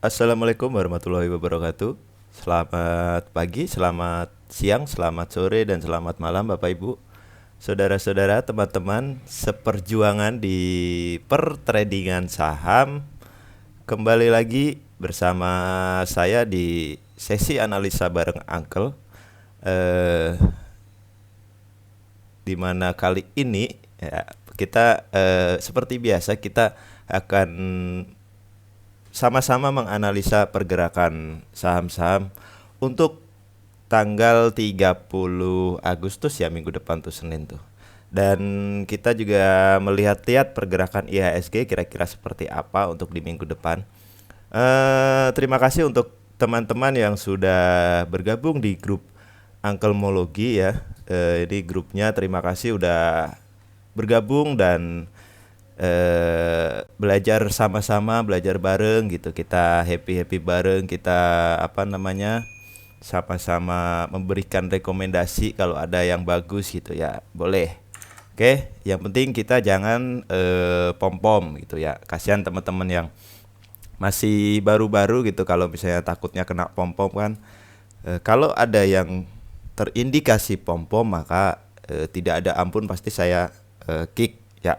Assalamualaikum warahmatullahi wabarakatuh. Selamat pagi, selamat siang, selamat sore, dan selamat malam Bapak Ibu. Saudara-saudara, teman-teman seperjuangan di pertradingan saham. Kembali lagi bersama saya di sesi analisa bareng Uncle. Eh, di mana kali ini ya, kita seperti biasa kita akan sama-sama menganalisa pergerakan saham-saham untuk tanggal 30 Agustus ya, minggu depan tuh, Senin tuh. Dan kita juga melihat-lihat pergerakan IHSG kira-kira seperti apa untuk di minggu depan. Terima kasih untuk teman-teman yang sudah bergabung di grup Angkelmologi ya. Ini grupnya, terima kasih udah bergabung dan belajar sama-sama, belajar bareng gitu. Kita happy bareng, kita sama-sama memberikan rekomendasi kalau ada yang bagus gitu ya, boleh. Oke, yang penting kita jangan pom-pom gitu ya. Kasihan teman-teman yang masih baru-baru gitu, kalau misalnya takutnya kena pom-pom kan. Kalau ada yang terindikasi pom-pom maka tidak ada ampun, pasti saya kick ya.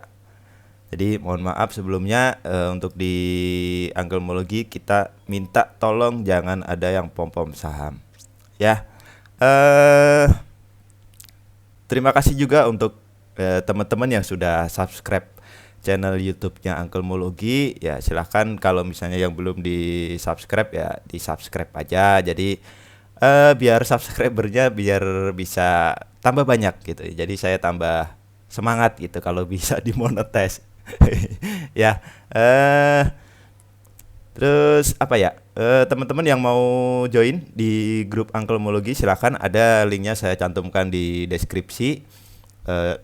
Jadi mohon maaf sebelumnya, untuk di Angkelmologi kita minta tolong jangan ada yang pom-pom saham ya. eh Terima kasih juga untuk teman-teman yang sudah subscribe channel YouTube-nya Angkelmologi ya. Silahkan kalau misalnya yang belum di subscribe ya di subscribe aja. Jadi biar subscribernya biar bisa tambah banyak gitu. Jadi saya tambah semangat gitu kalau bisa dimonetize. Ya, terus apa ya? Teman-teman yang mau join di grup Angkelmologi silakan, ada linknya saya cantumkan di deskripsi. Eh,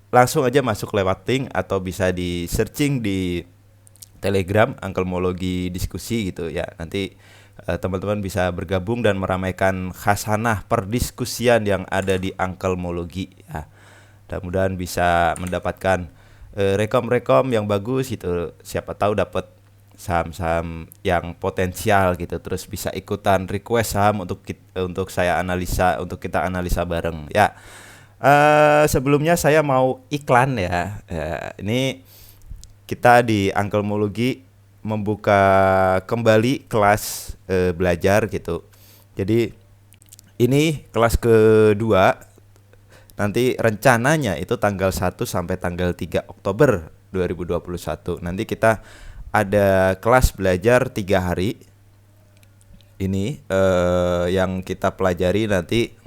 Langsung aja masuk lewat link atau bisa di searching di Telegram Angkelmologi diskusi gitu ya. Nanti teman-teman bisa bergabung dan meramaikan khasanah perdiskusian yang ada di Angkelmologi ya. Mudah-mudahan bisa mendapatkan rekom-rekom yang bagus gitu. Siapa tahu dapat saham-saham yang potensial gitu, terus bisa ikutan request saham untuk saya analisa, untuk kita analisa bareng ya. Sebelumnya saya mau iklan ya. Ini kita di Angkelmologi membuka kembali kelas belajar gitu. Jadi ini kelas kedua. Nanti rencananya itu tanggal 1 sampai tanggal 3 Oktober 2021. Nanti kita ada kelas belajar 3 hari. Ini yang kita pelajari nanti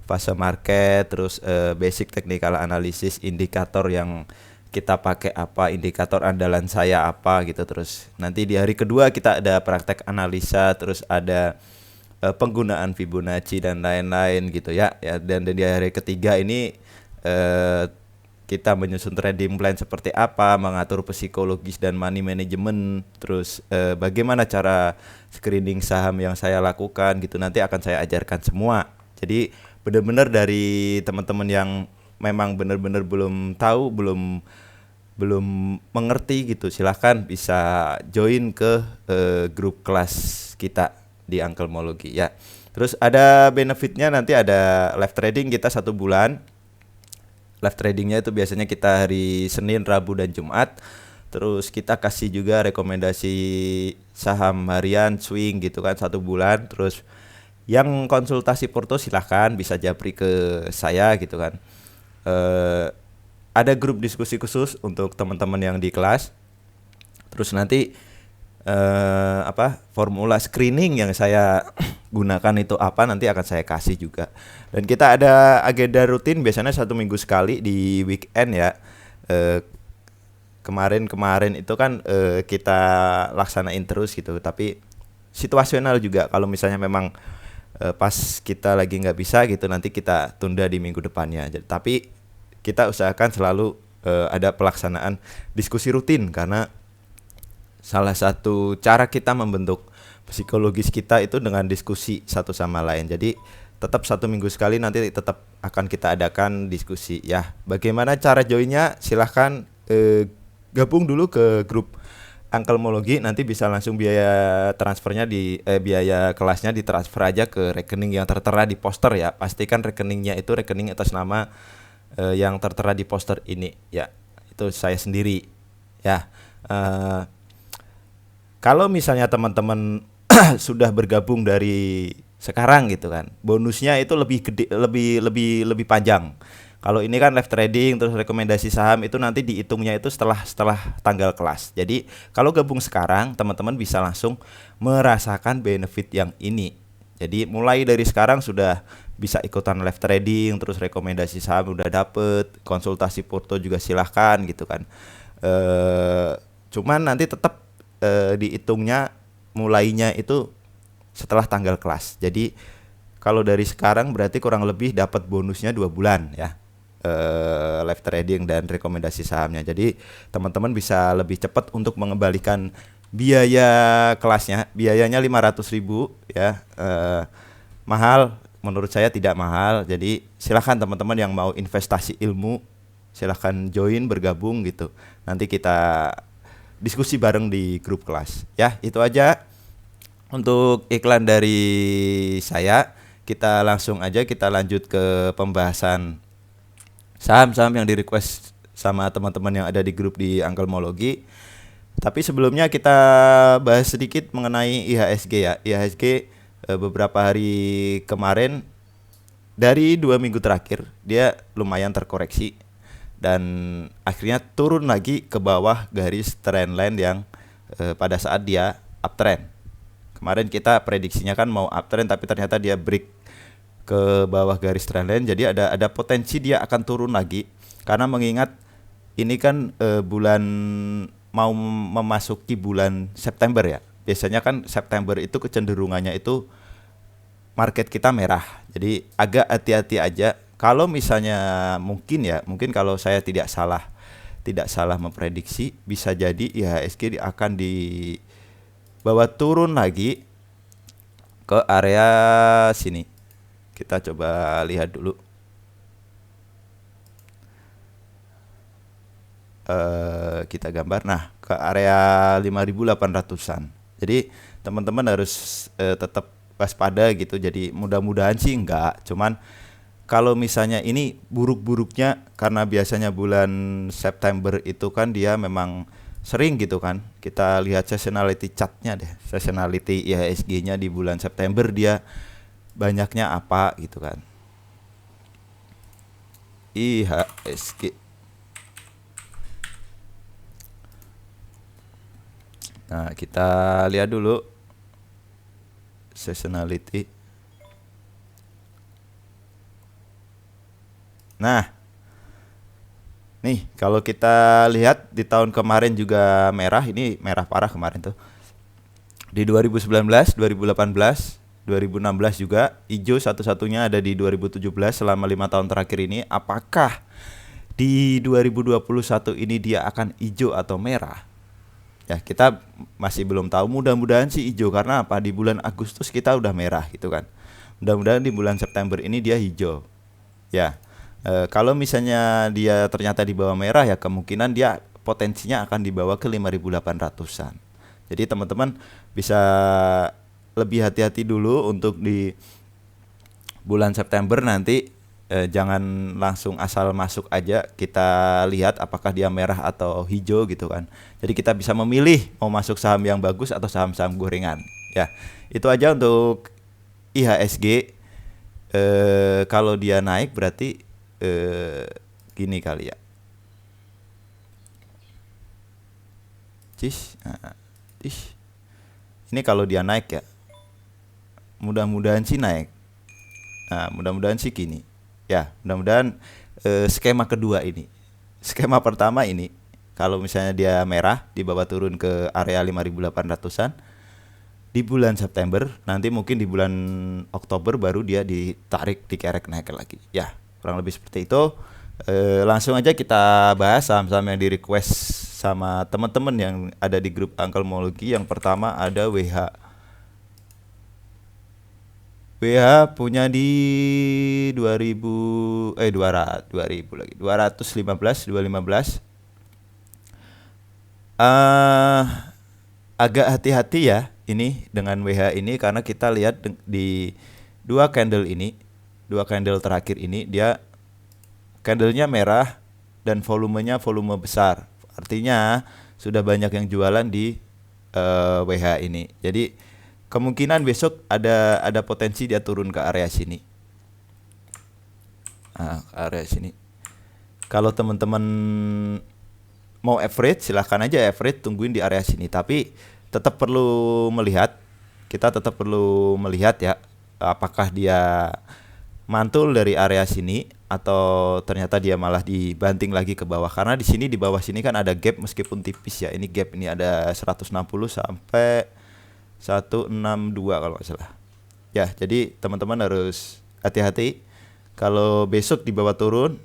fase market, terus basic technical analysis, indikator yang kita pakai apa, indikator andalan saya apa gitu. Terus nanti di hari kedua kita ada praktek analisa, terus ada penggunaan Fibonacci dan lain-lain gitu ya. Dan di hari ketiga ini kita menyusun trading plan seperti apa, mengatur psikologis dan money management, terus bagaimana cara screening saham yang saya lakukan gitu, nanti akan saya ajarkan semua. Jadi benar-benar dari teman-teman yang memang benar-benar belum tahu, belum mengerti gitu, silahkan bisa join ke grup kelas kita di Angkelmologi ya. Terus ada benefitnya, nanti ada live trading kita 1 bulan. Live tradingnya itu biasanya kita hari Senin, Rabu, dan Jumat. Terus kita kasih juga rekomendasi saham harian swing gitu kan 1 bulan. Terus yang konsultasi porto silahkan bisa japri ke saya gitu kan. Ada grup diskusi khusus untuk teman-teman yang di kelas. Terus nanti formula screening yang saya gunakan itu apa, nanti akan saya kasih juga. Dan kita ada agenda rutin biasanya 1 minggu sekali di weekend ya. Kemarin itu kan kita laksanain terus gitu, tapi situasional juga. Kalau misalnya memang pas kita lagi nggak bisa gitu, nanti kita tunda di minggu depannya. Tapi kita usahakan selalu ada pelaksanaan diskusi rutin, karena salah satu cara kita membentuk psikologis kita itu dengan diskusi satu sama lain. Jadi tetap 1 minggu sekali nanti tetap akan kita adakan diskusi ya. Bagaimana cara joinnya? Silahkan gabung dulu ke grup Angkelmologi nanti bisa langsung biaya transfernya biaya kelasnya ditransfer aja ke rekening yang tertera di poster ya. Pastikan rekeningnya itu rekening atas nama yang tertera di poster ini ya. Itu saya sendiri ya. Eh, Kalau misalnya teman-teman sudah bergabung dari sekarang gitu kan, bonusnya itu lebih gede, lebih panjang. Kalau ini kan live trading terus rekomendasi saham itu nanti dihitungnya itu setelah setelah tanggal kelas. Jadi kalau gabung sekarang teman-teman bisa langsung merasakan benefit yang ini. Jadi mulai dari sekarang sudah bisa ikutan live trading, terus rekomendasi saham udah dapet, konsultasi porto juga silahkan gitu kan. Cuman nanti tetap dihitungnya mulainya itu setelah tanggal kelas. Jadi kalau dari sekarang berarti kurang lebih dapat bonusnya 2 bulan ya. Live trading dan rekomendasi sahamnya. Jadi teman-teman bisa lebih cepat untuk mengembalikan biaya kelasnya. Biayanya 500.000 ya. Mahal, menurut saya tidak mahal. Jadi silakan teman-teman yang mau investasi ilmu silakan join bergabung gitu. Nanti kita diskusi bareng di grup kelas. Ya, itu aja untuk iklan dari saya. Kita langsung aja kita lanjut ke pembahasan saham-saham yang di request sama teman-teman yang ada di grup di Angkelmologi. Tapi sebelumnya kita bahas sedikit mengenai IHSG ya. IHSG beberapa hari kemarin dari 2 minggu terakhir dia lumayan terkoreksi dan akhirnya turun lagi ke bawah garis trendline yang pada saat dia uptrend. Kemarin kita prediksinya kan mau uptrend tapi ternyata dia break ke bawah garis trendline, jadi ada potensi dia akan turun lagi karena mengingat ini kan bulan mau memasuki bulan September ya. Biasanya kan September itu kecenderungannya itu market kita merah. Jadi agak hati-hati aja. Kalau misalnya mungkin kalau saya tidak salah memprediksi bisa jadi IHSG akan dibawa turun lagi ke area sini. Kita coba lihat dulu. Kita gambar. Nah, ke area 5.800-an. Jadi teman-teman harus tetap waspada gitu. Jadi mudah-mudahan sih enggak. Cuman kalau misalnya ini buruk-buruknya karena biasanya bulan September itu kan dia memang sering gitu kan. Kita lihat seasonality chartnya deh. Seasonality IHSG-nya di bulan September dia banyaknya apa gitu kan. IHSG. Nah, kita lihat dulu seasonality. Nah, nih kalau kita lihat di tahun kemarin juga merah, ini merah parah kemarin tuh. Di 2019, 2018, 2016 juga hijau satu-satunya ada di 2017 selama 5 tahun terakhir ini. Apakah di 2021 ini dia akan hijau atau merah? Ya, kita masih belum tahu. Mudah-mudahan sih hijau karena apa? Di bulan Agustus kita udah merah gitu kan. Mudah-mudahan di bulan September ini dia hijau. Ya. Kalau misalnya dia ternyata di bawah merah ya kemungkinan dia potensinya akan dibawa ke 5.800-an. Jadi teman-teman bisa lebih hati-hati dulu untuk di bulan September nanti. Jangan langsung asal masuk aja, kita lihat apakah dia merah atau hijau gitu kan. Jadi kita bisa memilih mau masuk saham yang bagus atau saham-saham gorengan. Ya, itu aja untuk IHSG. Kalau dia naik berarti gini kali ya. Ini kalau dia naik ya. Mudah-mudahan sih naik. Nah, mudah-mudahan sih gini. Ya, mudah-mudahan skema kedua ini. Skema pertama ini kalau misalnya dia merah dibawa turun ke area 5.800-an di bulan September, nanti mungkin di bulan Oktober baru dia ditarik dikerek naik lagi. Ya, kurang lebih seperti itu. Langsung aja kita bahas saham-saham yang di request sama teman-teman yang ada di grup Angkelmologi. Yang pertama ada WH. WH punya di 215 215. agak hati-hati ya ini dengan WH ini, karena kita lihat di dua candle terakhir ini dia candlenya merah dan volumenya volume besar. Artinya sudah banyak yang jualan di WH ini. Jadi kemungkinan besok ada potensi dia turun ke area sini. Nah, ke area sini. Kalau teman-teman mau average, silahkan aja average, tungguin di area sini. Tapi tetap perlu melihat, kita tetap perlu melihat ya, apakah dia mantul dari area sini atau ternyata dia malah dibanting lagi ke bawah. Karena di sini, di bawah sini kan ada gap meskipun tipis ya. Ini gap ini ada 160 sampai 162 kalau nggak salah. Ya, jadi teman-teman harus hati-hati. Kalau besok di bawah turun,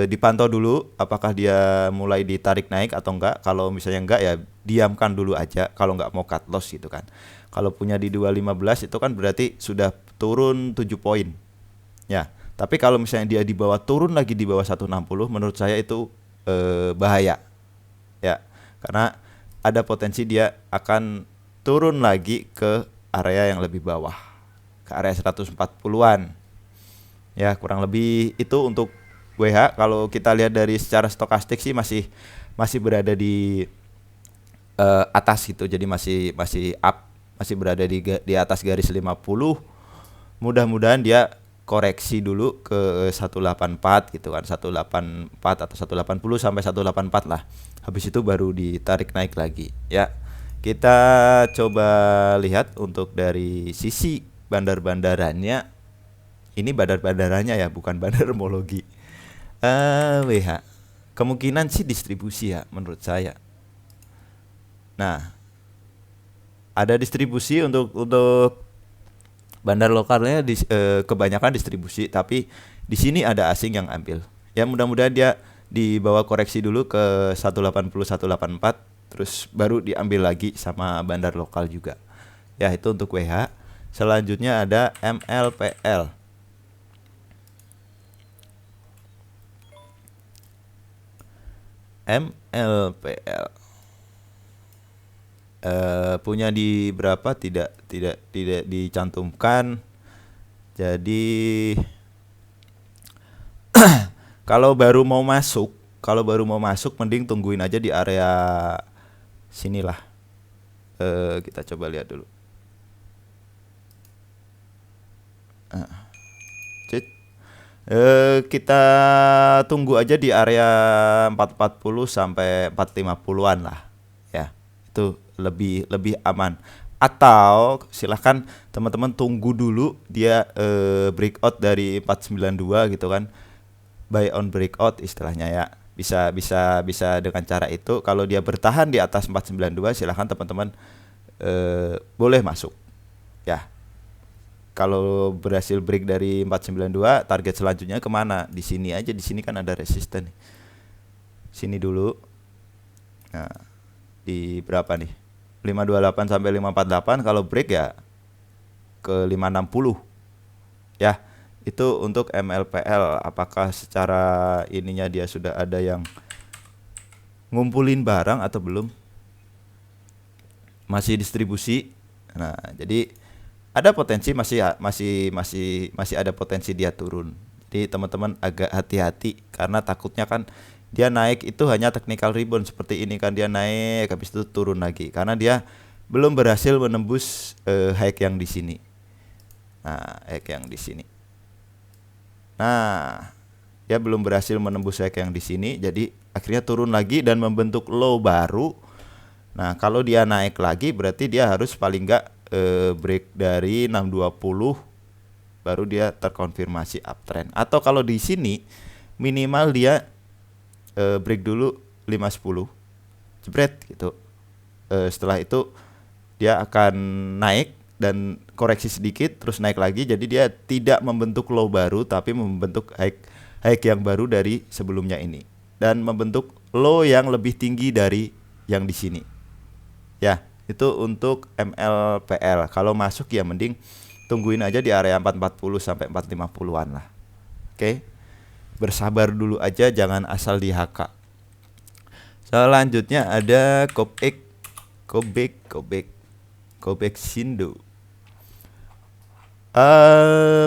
dipantau dulu apakah dia mulai ditarik naik atau enggak. Kalau misalnya enggak ya diamkan dulu aja, kalau enggak mau cut loss gitu kan. Kalau punya di 215 itu kan berarti sudah turun 7 poin. Ya, tapi kalau misalnya dia di bawah turun lagi di bawah 160, menurut saya itu bahaya. Ya, karena ada potensi dia akan turun lagi ke area yang lebih bawah, ke area 140-an. Ya, kurang lebih itu untuk WH. Kalau kita lihat dari secara stokastik sih masih berada di atas gitu. Jadi masih up, masih berada di atas garis 50. Mudah-mudahan dia koreksi dulu ke 184 gitu kan, 184 atau 180 sampai 184 lah. Habis itu baru ditarik naik lagi. Ya. Kita coba lihat untuk dari sisi bandar-bandarannya. Ini bandar-bandarannya ya, bukan bandarmologi. WH kemungkinan sih distribusi ya menurut saya. Nah, ada distribusi untuk bandar lokalnya kebanyakan distribusi, tapi di sini ada asing yang ambil. Ya mudah-mudahan dia dibawa koreksi dulu ke 180 184 terus baru diambil lagi sama bandar lokal juga. Ya, itu untuk WH. Selanjutnya ada MLPL. MLPL punya di berapa tidak dicantumkan. Jadi kalau baru mau masuk mending tungguin aja di area sinilah. Kita coba lihat dulu. Kita tunggu aja di area 440 sampai 450-an lah. Ya, itu lebih aman. Atau silahkan teman-teman tunggu dulu dia breakout dari 492 gitu kan. Buy on breakout istilahnya ya. Bisa dengan cara itu. Kalau dia bertahan di atas 492 silahkan teman-teman boleh masuk. Ya. Kalau berhasil break dari 492, target selanjutnya kemana? Di sini aja, di sini kan ada resisten. Sini dulu. Nah, di berapa nih? 528 sampai 548, kalau break ya ke 560. Ya, itu untuk MLPL. Apakah secara ininya dia sudah ada yang ngumpulin barang atau belum? Masih distribusi. Nah, jadi ada potensi masih ada potensi dia turun. Jadi teman-teman agak hati-hati karena takutnya kan dia naik itu hanya technical rebound seperti ini kan, dia naik habis itu turun lagi karena dia belum berhasil menembus high yang di sini. Nah, high yang di sini. Nah, dia belum berhasil menembus high yang di sini, jadi akhirnya turun lagi dan membentuk low baru. Nah, kalau dia naik lagi berarti dia harus paling enggak break dari 620 baru dia terkonfirmasi uptrend. Atau kalau di sini minimal dia break dulu 510 jebret gitu. Setelah itu dia akan naik dan koreksi sedikit terus naik lagi, jadi dia tidak membentuk low baru tapi membentuk high yang baru dari sebelumnya ini dan membentuk low yang lebih tinggi dari yang di sini. Ya, itu untuk MLPL. Kalau masuk ya mending tungguin aja di area 440 sampai 450-an lah. Oke. Bersabar dulu aja, jangan asal di HK. Selanjutnya ada COPX. Gobek Shindo.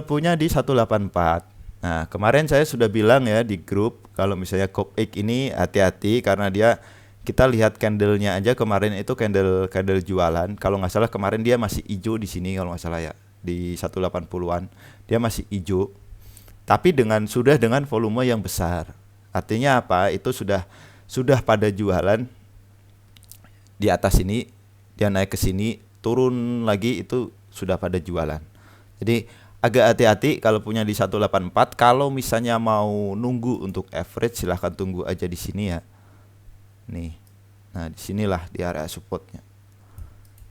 Punya di 184. Nah, kemarin saya sudah bilang ya di grup kalau misalnya Gobek ini hati-hati karena dia kita lihat candlenya aja kemarin itu candle jualan. Kalau nggak salah kemarin dia masih hijau di sini kalau nggak salah ya di 180-an dia masih hijau. Tapi dengan volume yang besar. Artinya apa? Itu sudah pada jualan di atas ini, dia naik ke sini, turun lagi itu sudah pada jualan. Jadi agak hati-hati kalau punya di 184. Kalau misalnya mau nunggu untuk average silahkan tunggu aja di sini ya. Nih. Nah, disinilah di area supportnya.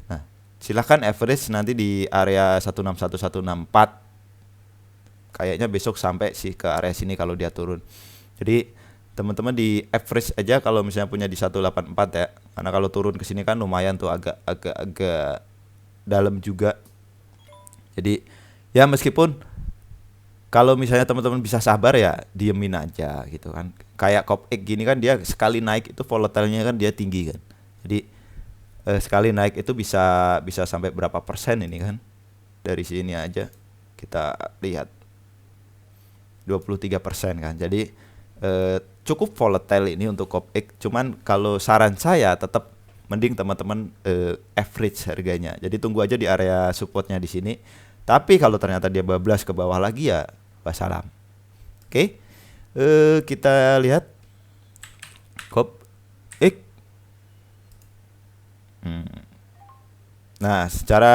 Nah, silahkan average nanti di area 161-164. Kayaknya besok sampai sih ke area sini kalau dia turun. Jadi teman-teman di average aja kalau misalnya punya di 184 ya. Karena kalau turun ke sini kan lumayan tuh agak dalam juga. Jadi ya meskipun kalau misalnya teman-teman bisa sabar ya diemin aja gitu kan. Kayak Gobek gini kan dia sekali naik itu volatilenya kan dia tinggi kan. Jadi sekali naik itu bisa sampai berapa persen ini kan. Dari sini aja kita lihat 23% kan. Jadi cukup volatile ini untuk Gobek. Cuman kalau saran saya tetap mending teman-teman average harganya. Jadi tunggu aja di area supportnya di sini. Tapi kalau ternyata dia bablas ke bawah lagi ya wassalam. Oke. Kita lihat Gobek. Nah, secara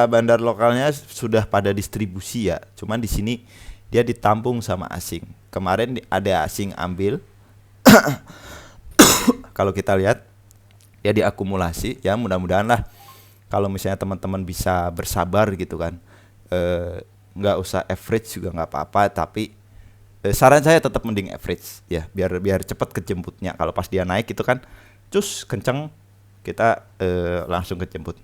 bandar lokalnya sudah pada distribusi ya. Cuman di sini dia ditampung sama asing. Kemarin ada asing ambil. Kalau kita lihat dia diakumulasi ya, mudah-mudahan lah kalau misalnya teman-teman bisa bersabar gitu kan. Nggak usah average juga nggak apa-apa, tapi saran saya tetap mending average ya, biar cepat kejemputnya. Kalau pas dia naik itu kan cus kenceng, kita langsung kejemput.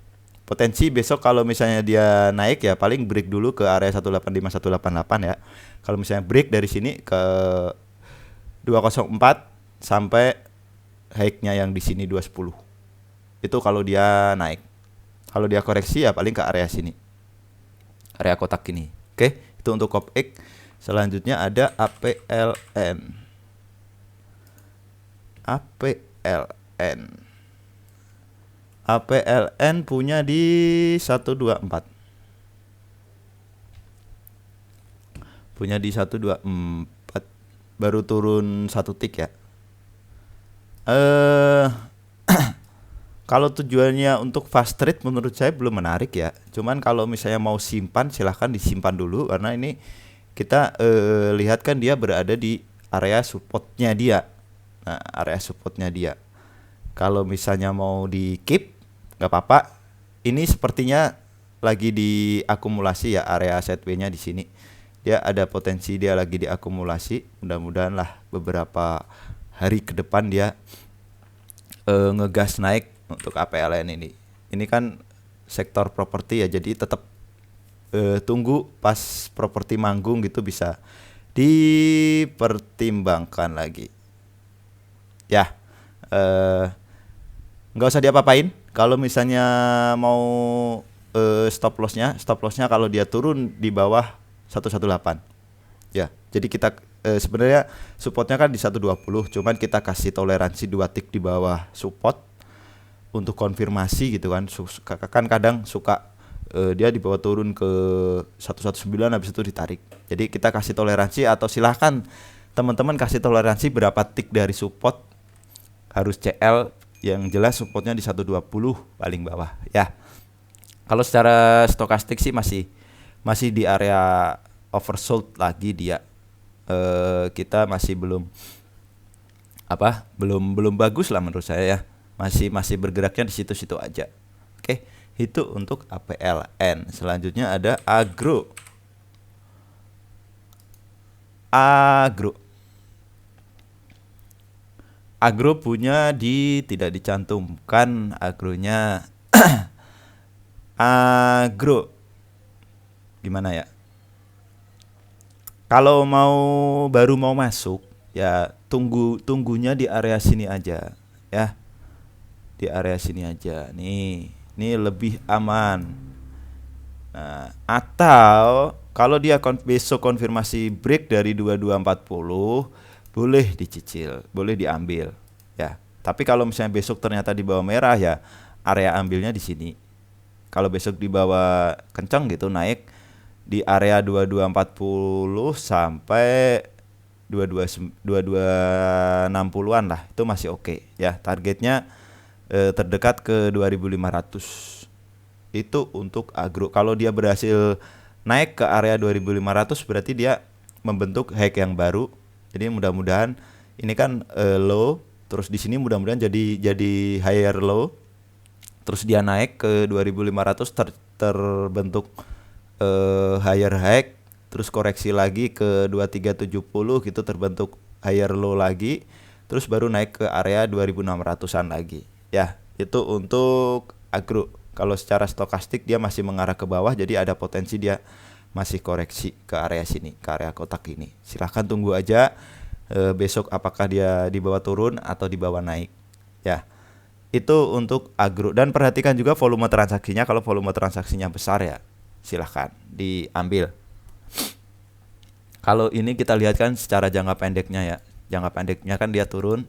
Potensi besok kalau misalnya dia naik ya paling break dulu ke area 185 188 ya. Kalau misalnya break dari sini ke 204 sampai high-nya yang di sini 210. Itu kalau dia naik. Kalau dia koreksi ya paling ke area sini. Area kotak ini. Oke, itu untuk Gobek. Selanjutnya ada APLN. APLN punya di 124. Punya di 124. Baru turun 1 tick ya. Kalau tujuannya untuk fast trade menurut saya belum menarik ya. Cuman kalau misalnya mau simpan silahkan disimpan dulu karena ini kita lihat kan dia berada di area supportnya dia. Nah, area supportnya dia. Kalau misalnya mau di keep nggak apa-apa. Ini sepertinya lagi diakumulasi ya area sideway-nya di sini. Dia ada potensi dia lagi diakumulasi. Mudah-mudahan lah beberapa hari ke depan dia ngegas naik untuk APLN ini. Ini kan sektor properti ya, jadi tetap tunggu pas properti manggung gitu bisa dipertimbangkan lagi. Ya, nggak usah diapa-apain. Kalau misalnya mau stop lossnya kalau dia turun di bawah 118. Ya, jadi kita sebenarnya supportnya kan di 120, cuman kita kasih toleransi 2 tick di bawah support untuk konfirmasi gitu kan. Kan kadang suka dia dibawa turun ke 119 habis itu ditarik. Jadi kita kasih toleransi atau silahkan teman-teman kasih toleransi berapa tick dari support. Harus CL yang jelas supportnya di 120 paling bawah ya. Kalau secara stokastik sih masih di area oversold lagi dia. Kita masih belum bagus lah menurut saya ya. Masih bergeraknya di situ-situ aja. Oke, itu untuk APLN. Selanjutnya ada Agro. Agro punya tidak dicantumkan agronya. Agro gimana ya? Kalau baru mau masuk ya tunggunya di area sini aja ya. di area sini aja. Nih, ini lebih aman. Nah, atau kalau dia besok konfirmasi break dari 2240, boleh dicicil, boleh diambil ya. Tapi kalau misalnya besok ternyata di bawah merah ya, area ambilnya di sini. Kalau besok di bawah kencang gitu naik di area 2240 sampai 2260-an lah, itu masih oke ya. Targetnya terdekat ke 2500. Itu untuk agro. Kalau dia berhasil naik ke area 2500 berarti dia membentuk high yang baru. Jadi mudah-mudahan ini kan low, terus di sini mudah-mudahan jadi higher low. Terus dia naik ke 2500 terbentuk higher high, terus koreksi lagi ke 2370 gitu terbentuk higher low lagi. Terus baru naik ke area 2600-an lagi. Ya, itu untuk agro. Kalau secara stokastik dia masih mengarah ke bawah, jadi ada potensi dia masih koreksi ke area sini, ke area kotak ini. Silahkan tunggu aja besok apakah dia di bawah turun atau di bawah naik. Ya, itu untuk agro. Dan perhatikan juga volume transaksinya. Kalau volume transaksinya besar ya, silahkan diambil. Kalau ini kita lihat kan secara jangka pendeknya ya. Jangka pendeknya kan dia turun,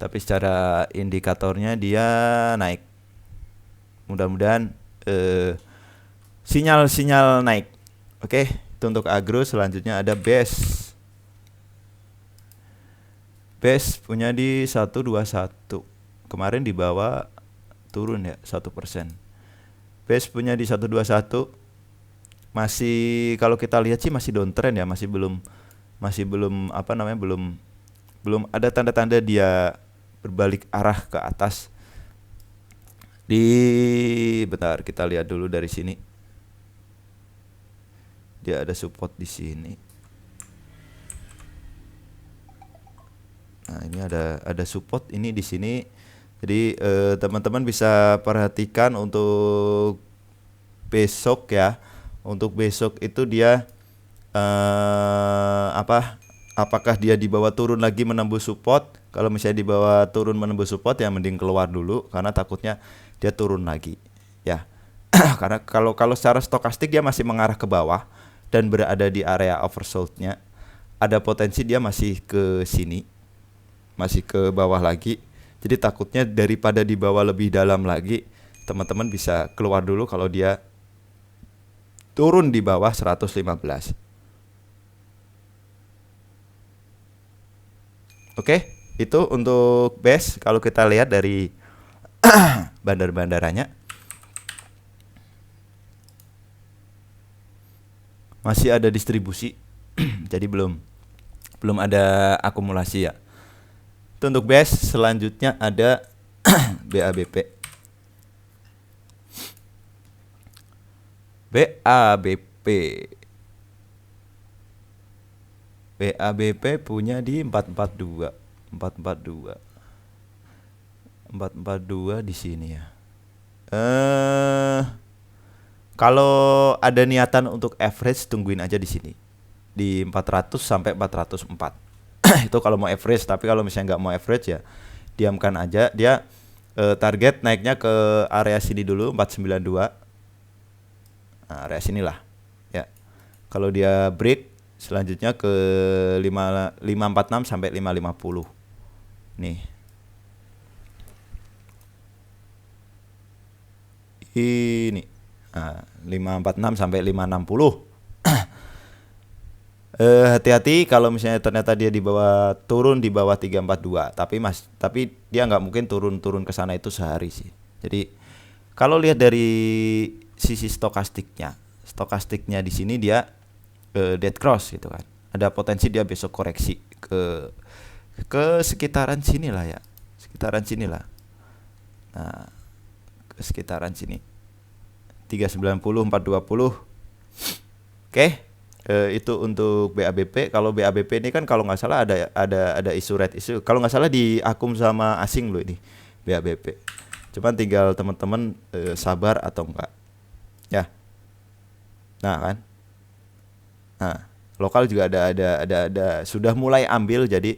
tapi secara indikatornya dia naik. Mudah-mudahan sinyal-sinyal naik. Oke, itu untuk agro. Selanjutnya ada BES. BES punya di 121. Kemarin di bawah turun ya 1%. BES punya di 121. Masih kalau kita lihat sih masih downtrend ya, masih belum belum ada tanda-tanda dia berbalik arah ke atas. Bentar kita lihat dulu dari sini. Dia ada support di sini. Nah, ini ada support ini di sini. Jadi teman-teman bisa perhatikan untuk besok ya. Untuk besok itu dia apakah dia di bawah turun lagi menembus support? Kalau misalnya di bawah turun menembus support ya mending keluar dulu karena takutnya dia turun lagi ya. Karena kalau secara stokastik dia masih mengarah ke bawah dan berada di area oversold-nya, ada potensi dia masih ke sini, masih ke bawah lagi. Jadi takutnya daripada di bawah lebih dalam lagi, teman-teman bisa keluar dulu kalau dia turun di bawah 115. Oke, itu untuk BES. Kalau kita lihat dari bandar-bandaranya masih ada distribusi. Jadi belum ada akumulasi ya. Itu untuk BES. Selanjutnya ada BABP. BABP punya di 442 di sini ya. Kalau ada niatan untuk average tungguin aja di sini di 400 sampai 404. Itu kalau mau average. Tapi kalau misalnya nggak mau average ya diamkan aja. Dia target naiknya ke area sini dulu 492. Nah, area sinilah ya. Kalau dia break selanjutnya ke 546 sampai 550. Nih. Ini 546 sampai 560. Hati-hati kalau misalnya ternyata dia di bawah turun di bawah 342. Tapi dia nggak mungkin turun ke sana itu sehari sih. Jadi kalau lihat dari sisi stokastiknya di sini dia dead cross gitu kan. Ada potensi dia besok koreksi ke sekitaran sini lah ya. Sekitaran sini lah. Nah, ke sekitaran sini. 390 420. Oke. Itu untuk BABP. Kalau BABP ini kan kalau nggak salah ada isu red issue. Kalau nggak salah di akum sama asing loh ini BABP. Cuman tinggal teman-teman sabar atau enggak. Ya. Nah kan. Nah, lokal juga ada sudah mulai ambil. Jadi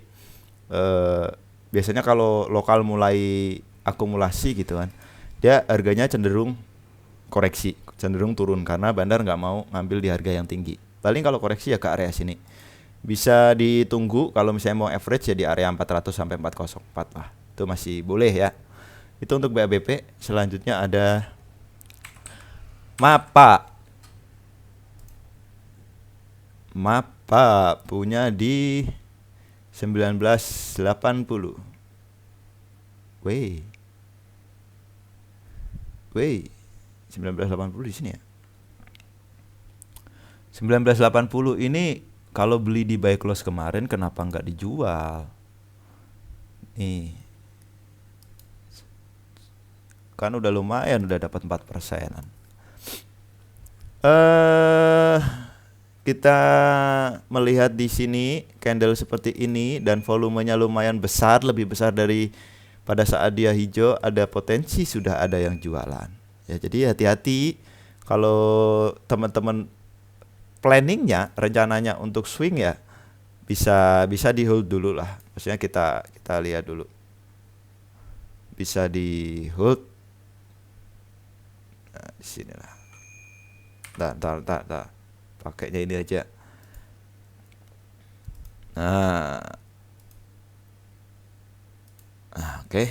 biasanya kalau lokal mulai akumulasi gitu kan, dia harganya cenderung koreksi, cenderung turun karena bandar nggak mau ngambil di harga yang tinggi. Paling kalau koreksi ya ke area sini. Bisa ditunggu kalau misalnya mau average ya di area 400 sampai 404 lah. Itu masih boleh ya. Itu untuk BABP. Selanjutnya ada MAPA. MAPA punya di 1980. Wey. 1980 di sini ya. 1980 ini kalau beli di buy close kemarin kenapa nggak dijual? Nih. Kan udah lumayan, udah dapat 4%-an. Kita melihat di sini candle seperti ini dan volumenya lumayan besar, lebih besar dari pada saat dia hijau, ada potensi sudah ada yang jualan. Ya, jadi hati-hati kalau teman-teman planningnya, rencananya untuk swing ya bisa di hold dulu lah. Maksudnya kita lihat dulu. Bisa di hold. Nah, di sini lah. Bentar. Pakainya ini aja. Nah, oke.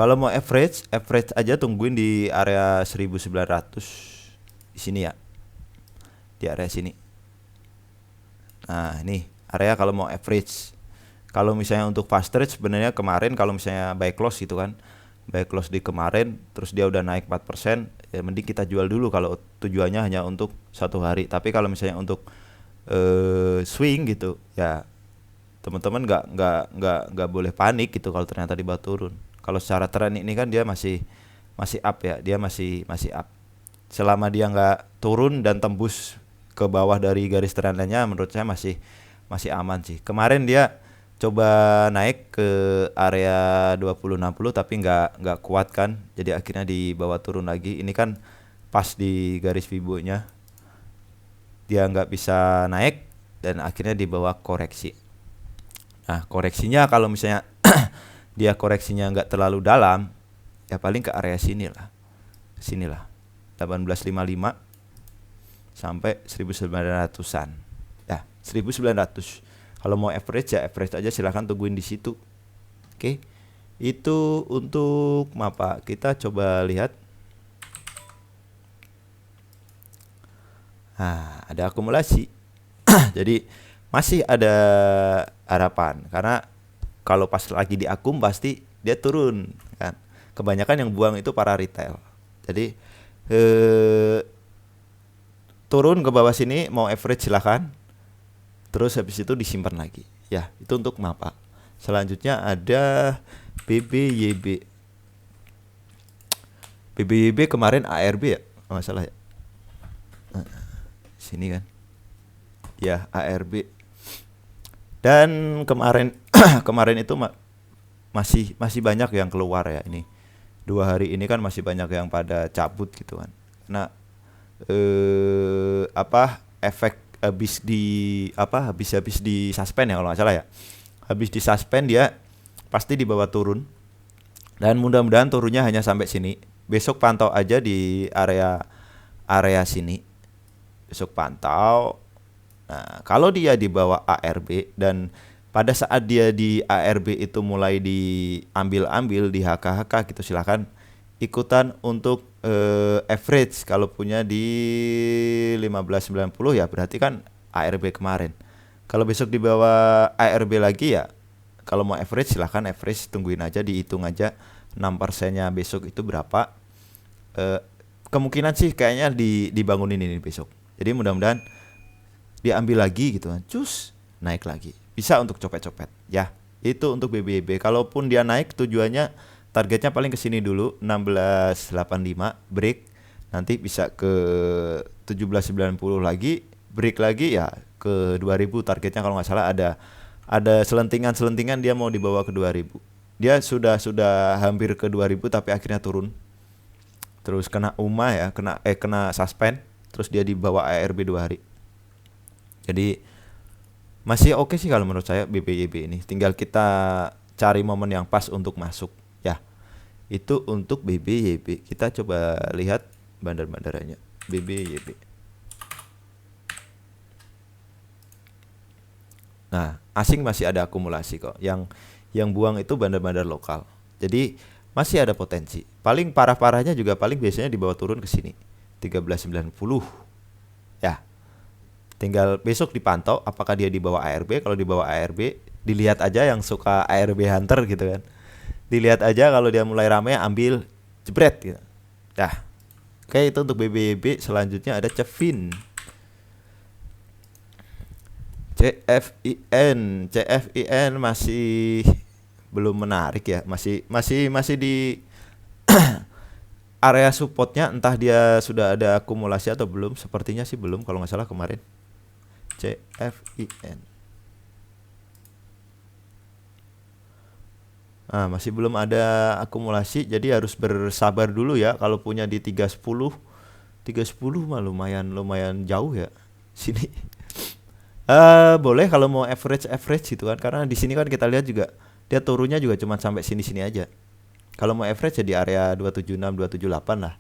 Kalau mau average aja tungguin di area 1900 di sini ya. Di area sini. Nah, ini area kalau mau average. Kalau misalnya untuk fast trade sebenarnya kemarin kalau misalnya buy close gitu kan. Buy close di kemarin terus dia udah naik 4%, ya mending kita jual dulu kalau tujuannya hanya untuk satu hari. Tapi kalau misalnya untuk swing gitu, ya teman-teman nggak boleh panik gitu kalau ternyata di bawah turun. Kalau secara tren ini kan dia masih up ya, dia masih up. Selama dia nggak turun dan tembus ke bawah dari garis trendnya, menurut saya masih aman sih. Kemarin dia coba naik ke area 2060 tapi nggak kuat kan, jadi akhirnya dibawa turun lagi. Ini kan pas di garis Fibo-nya, dia nggak bisa naik dan akhirnya dibawa koreksi. Nah, koreksinya kalau misalnya dia koreksinya nggak terlalu dalam, ya paling ke area sinilah 1855 sampai 1900-an ya, 1900. Kalau mau average ya average aja, silahkan tungguin di situ. Oke, itu untuk MAPA. Kita coba lihat. Nah, ada akumulasi. Jadi masih ada harapan karena kalau pas lagi di akum pasti dia turun kan. Kebanyakan yang buang itu para retail. Jadi turun ke bawah sini mau average silahkan. Terus habis itu disimpan lagi. Ya, itu untuk MAPA. Selanjutnya ada BBYB. BBYB kemarin ARB ya, nggak salah ya. Sini kan. Ya, ARB. Dan kemarin itu masih banyak yang keluar ya ini. 2 hari ini kan masih banyak yang pada cabut gitu kan. Nah, efek habis di suspend ya kalau nggak salah ya. Habis di suspend dia pasti dibawa turun. Dan mudah-mudahan turunnya hanya sampai sini. Besok pantau aja di area sini. Besok pantau. Nah, kalau dia di bawah ARB dan pada saat dia di ARB itu mulai diambil di HK gitu, silakan ikutan untuk average. Kalau punya di 1590 ya berarti kan ARB kemarin. Kalau besok di bawah ARB lagi ya, kalau mau average silakan average, tungguin aja, dihitung aja 6%-nya besok itu berapa. Kemungkinan sih kayaknya dibangunin ini besok. Jadi mudah-mudahan diambil lagi gitu kan, cus naik lagi, bisa untuk copet-copet ya. Itu untuk BBB. Kalaupun dia naik tujuannya targetnya paling ke sini dulu 1685 break, nanti bisa ke 1790 lagi, break lagi ya ke 2000 targetnya kalau nggak salah. Ada selentingan dia mau dibawa ke 2000. Dia sudah hampir ke 2000 tapi akhirnya turun. Terus kena UMA ya, kena suspend, terus dia dibawa ARB 2 hari. Jadi masih oke sih kalau menurut saya BBYB ini. Tinggal kita cari momen yang pas untuk masuk ya. Itu untuk BBYB. Kita coba lihat bandar-bandaranya BBYB. Nah, asing masih ada akumulasi kok. Yang buang itu bandar-bandar lokal. Jadi masih ada potensi. Paling parah-parahnya juga paling biasanya dibawa turun ke sini. 1390. Ya. Tinggal besok dipantau apakah dia di bawah ARB. Kalau di bawah ARB, dilihat aja yang suka ARB hunter gitu kan. Dilihat aja kalau dia mulai rame ambil jebret gitu. Nah, oke itu untuk BBYB. Selanjutnya ada Cefin. CFIN masih belum menarik ya, masih di area supportnya, entah dia sudah ada akumulasi atau belum. Sepertinya sih belum kalau nggak salah kemarin. CFIN masih belum ada akumulasi, jadi harus bersabar dulu ya. Kalau punya di 310 mah lumayan jauh ya sini. Boleh kalau mau average gitu kan, karena di sini kan kita lihat juga dia turunnya juga cuma sampai sini aja. Kalau mau average ya di area 276 278 lah.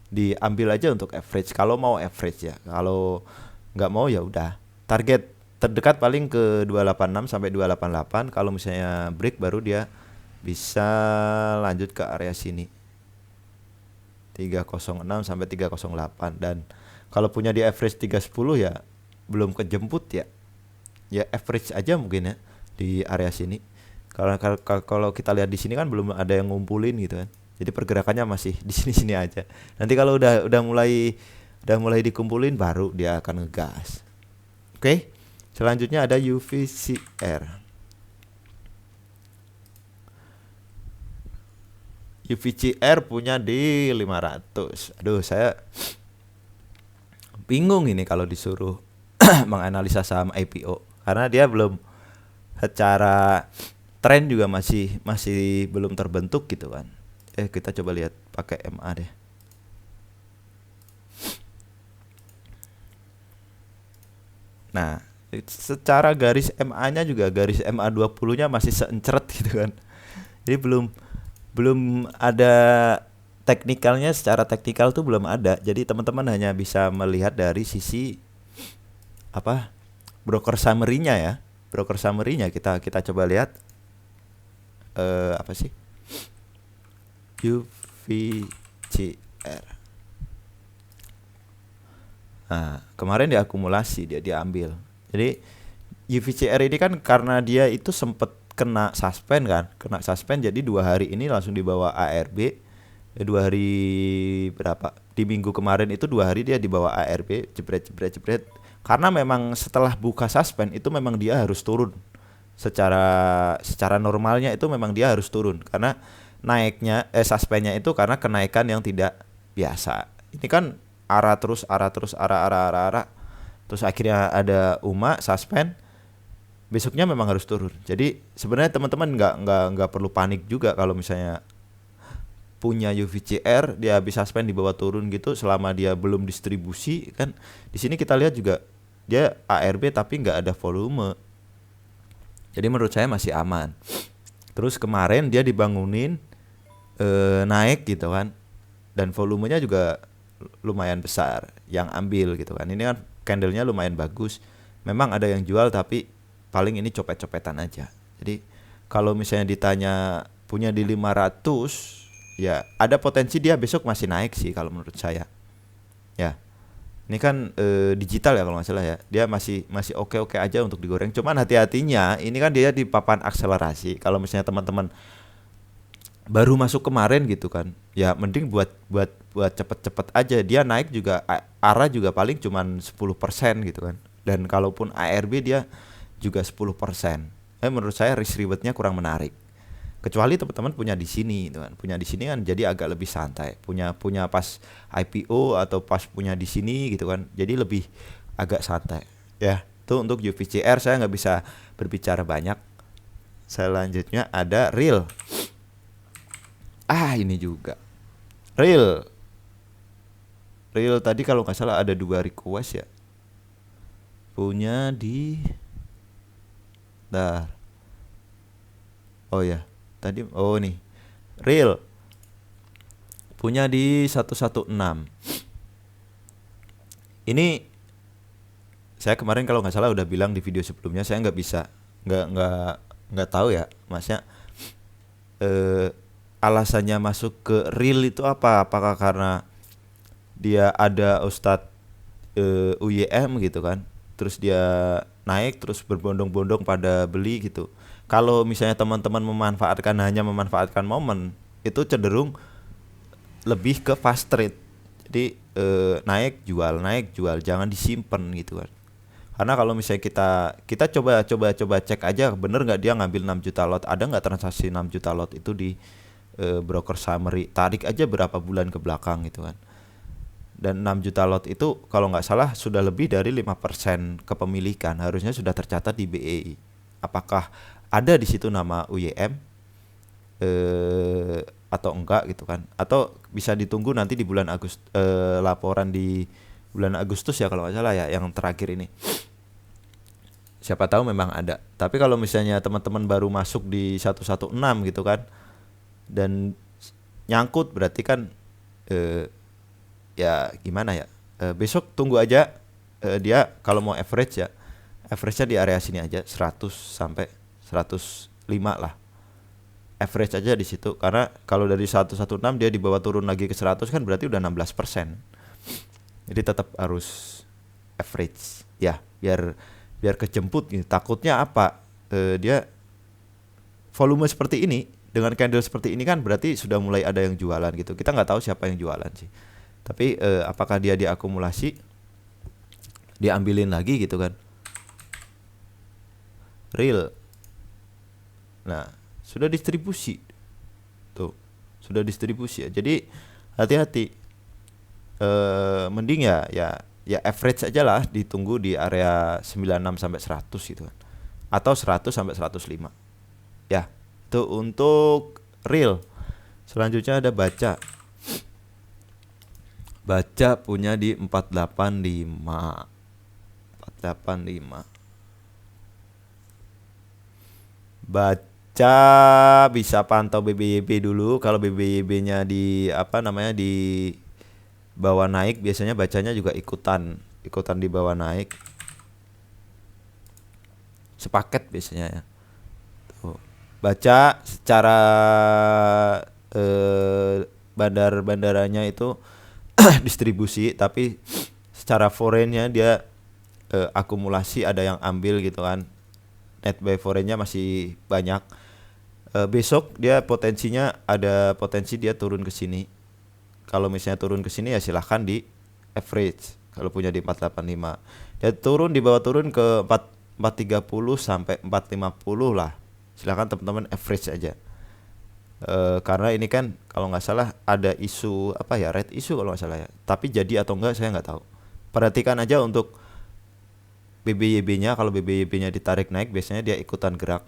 Diambil aja untuk average kalau mau average ya. Kalau nggak mau ya udah. Target terdekat paling ke 286 sampai 288. Kalau misalnya break baru dia bisa lanjut ke area sini. 306 sampai 308, dan kalau punya di average 310 ya belum kejemput ya. Ya average aja mungkin ya di area sini. Kalau kita lihat di sini kan belum ada yang ngumpulin gitu kan. Jadi pergerakannya masih di sini aja. Nanti kalau udah mulai dikumpulin baru dia akan ngegas. Oke. Selanjutnya ada UVCR. UVCR punya di 500. Aduh, saya bingung ini kalau disuruh menganalisa saham IPO. Karena dia belum, secara tren juga masih belum terbentuk gitu kan. Kita coba lihat pakai MA deh. Nah, secara garis MA-nya juga garis MA 20-nya masih seencret gitu kan. Jadi belum ada teknikalnya, secara teknikal tuh belum ada. Jadi teman-teman hanya bisa melihat dari sisi broker summary-nya ya. Broker summary-nya kita coba lihat apa sih? UVCR. Nah, kemarin diakumulasi, dia diambil. Jadi UVCR ini kan karena dia itu sempat kena suspend kan, jadi 2 hari ini langsung dibawa ARB. 2 hari berapa? Di minggu kemarin itu 2 hari dia dibawa ARB, jebret. Karena memang setelah buka suspend itu memang dia harus turun. Secara normalnya itu memang dia harus turun karena naiknya suspendnya itu karena kenaikan yang tidak biasa. Ini kan arah terus. Terus akhirnya ada suspend. Besoknya memang harus turun. Jadi sebenarnya teman-teman nggak perlu panik juga kalau misalnya punya UVCR dia bisa suspend dibawa turun gitu selama dia belum distribusi kan. Di sini kita lihat juga dia ARB tapi nggak ada volume. Jadi menurut saya masih aman. Terus kemarin dia dibangunin naik gitu kan, dan volumenya juga lumayan besar yang ambil gitu kan. Ini kan candlenya lumayan bagus. Memang ada yang jual tapi paling ini copet-copetan aja. Jadi kalau misalnya ditanya punya di 500 ya ada potensi dia besok masih naik sih kalau menurut saya. Ya. Ini kan digital ya kalau nggak salah ya. Dia masih oke aja untuk digoreng. Cuman hati-hatinya ini kan dia di papan akselerasi. Kalau misalnya teman-teman baru masuk kemarin gitu kan, ya mending buat cepet-cepet aja. Dia naik juga arah juga paling cuman 10% gitu kan. Dan kalaupun ARB dia juga 10%. Menurut saya risk rewardnya kurang menarik. Kecuali teman-teman punya di sini gitu kan. Punya di sini kan jadi agak lebih santai. Punya pas IPO atau pas punya di sini gitu kan. Jadi lebih agak santai. Ya, itu untuk UVCR saya nggak bisa berbicara banyak. Selanjutnya ada Real. Ini juga. Real tadi kalau nggak salah ada 2 request ya. punya di Dar. Oh ya, tadi nih. Real punya di 116. Ini saya kemarin kalau nggak salah udah bilang di video sebelumnya, saya nggak bisa nggak tahu ya Masnya alasannya masuk ke real itu apa? Apakah karena dia ada Ustadz UYM gitu kan, terus dia naik terus berbondong-bondong pada beli gitu. Kalau misalnya teman-teman hanya memanfaatkan momen, itu cenderung lebih ke fast trade. Jadi naik jual, jangan disimpan gitu kan. Karena kalau misalnya kita coba cek aja, bener nggak dia ngambil 6 juta lot, ada nggak transaksi 6 juta lot itu di broker summary, tarik aja berapa bulan ke belakang gitu kan. Dan 6 juta lot itu kalau nggak salah sudah lebih dari 5% kepemilikan, harusnya sudah tercatat di BEI. Apakah ada di situ nama UYM atau enggak gitu kan? Atau bisa ditunggu nanti di bulan laporan di bulan Agustus ya kalau nggak salah ya, yang terakhir ini. Siapa tahu memang ada. Tapi kalau misalnya teman-teman baru masuk di 116 gitu kan, dan nyangkut berarti kan ya gimana ya, besok tunggu aja, dia kalau mau average ya average-nya di area sini aja, 100 sampai 105 lah, average aja di situ. Karena kalau dari 116 dia dibawa turun lagi ke 100 kan berarti udah 16%. Jadi tetap harus average ya, biar kejemput gitu. Takutnya apa, dia volume seperti ini dengan candle seperti ini kan berarti sudah mulai ada yang jualan gitu. Kita nggak tahu siapa yang jualan sih, tapi apakah dia diakumulasi, diambilin lagi gitu kan. Real, nah sudah distribusi tuh, sudah distribusi ya. Jadi hati-hati, mending ya average aja lah, ditunggu di area 96 sampai 100 gitu kan, atau 100 sampai 105 ya. Itu untuk real. Selanjutnya ada baca punya di 485. Baca bisa pantau BBYB dulu. Kalau BBYB-nya di bawah naik, biasanya bacanya juga ikutan di bawah naik, sepaket biasanya ya. Tuh. Baca secara bandaranya itu distribusi, tapi secara foreignnya dia akumulasi, ada yang ambil gitu kan. Net buy foreignnya masih banyak. Besok dia ada potensi dia turun ke sini. Kalau misalnya turun ke sini ya silahkan di average. Kalau punya di 485, dia turun ke 430 sampai 450 lah. Silahkan teman-teman average aja. Karena ini kan kalau nggak salah ada isu red issue kalau nggak salah ya. Tapi jadi atau enggak saya nggak tahu. Perhatikan aja untuk BBYB-nya. Kalau BBYB-nya ditarik naik, biasanya dia ikutan gerak.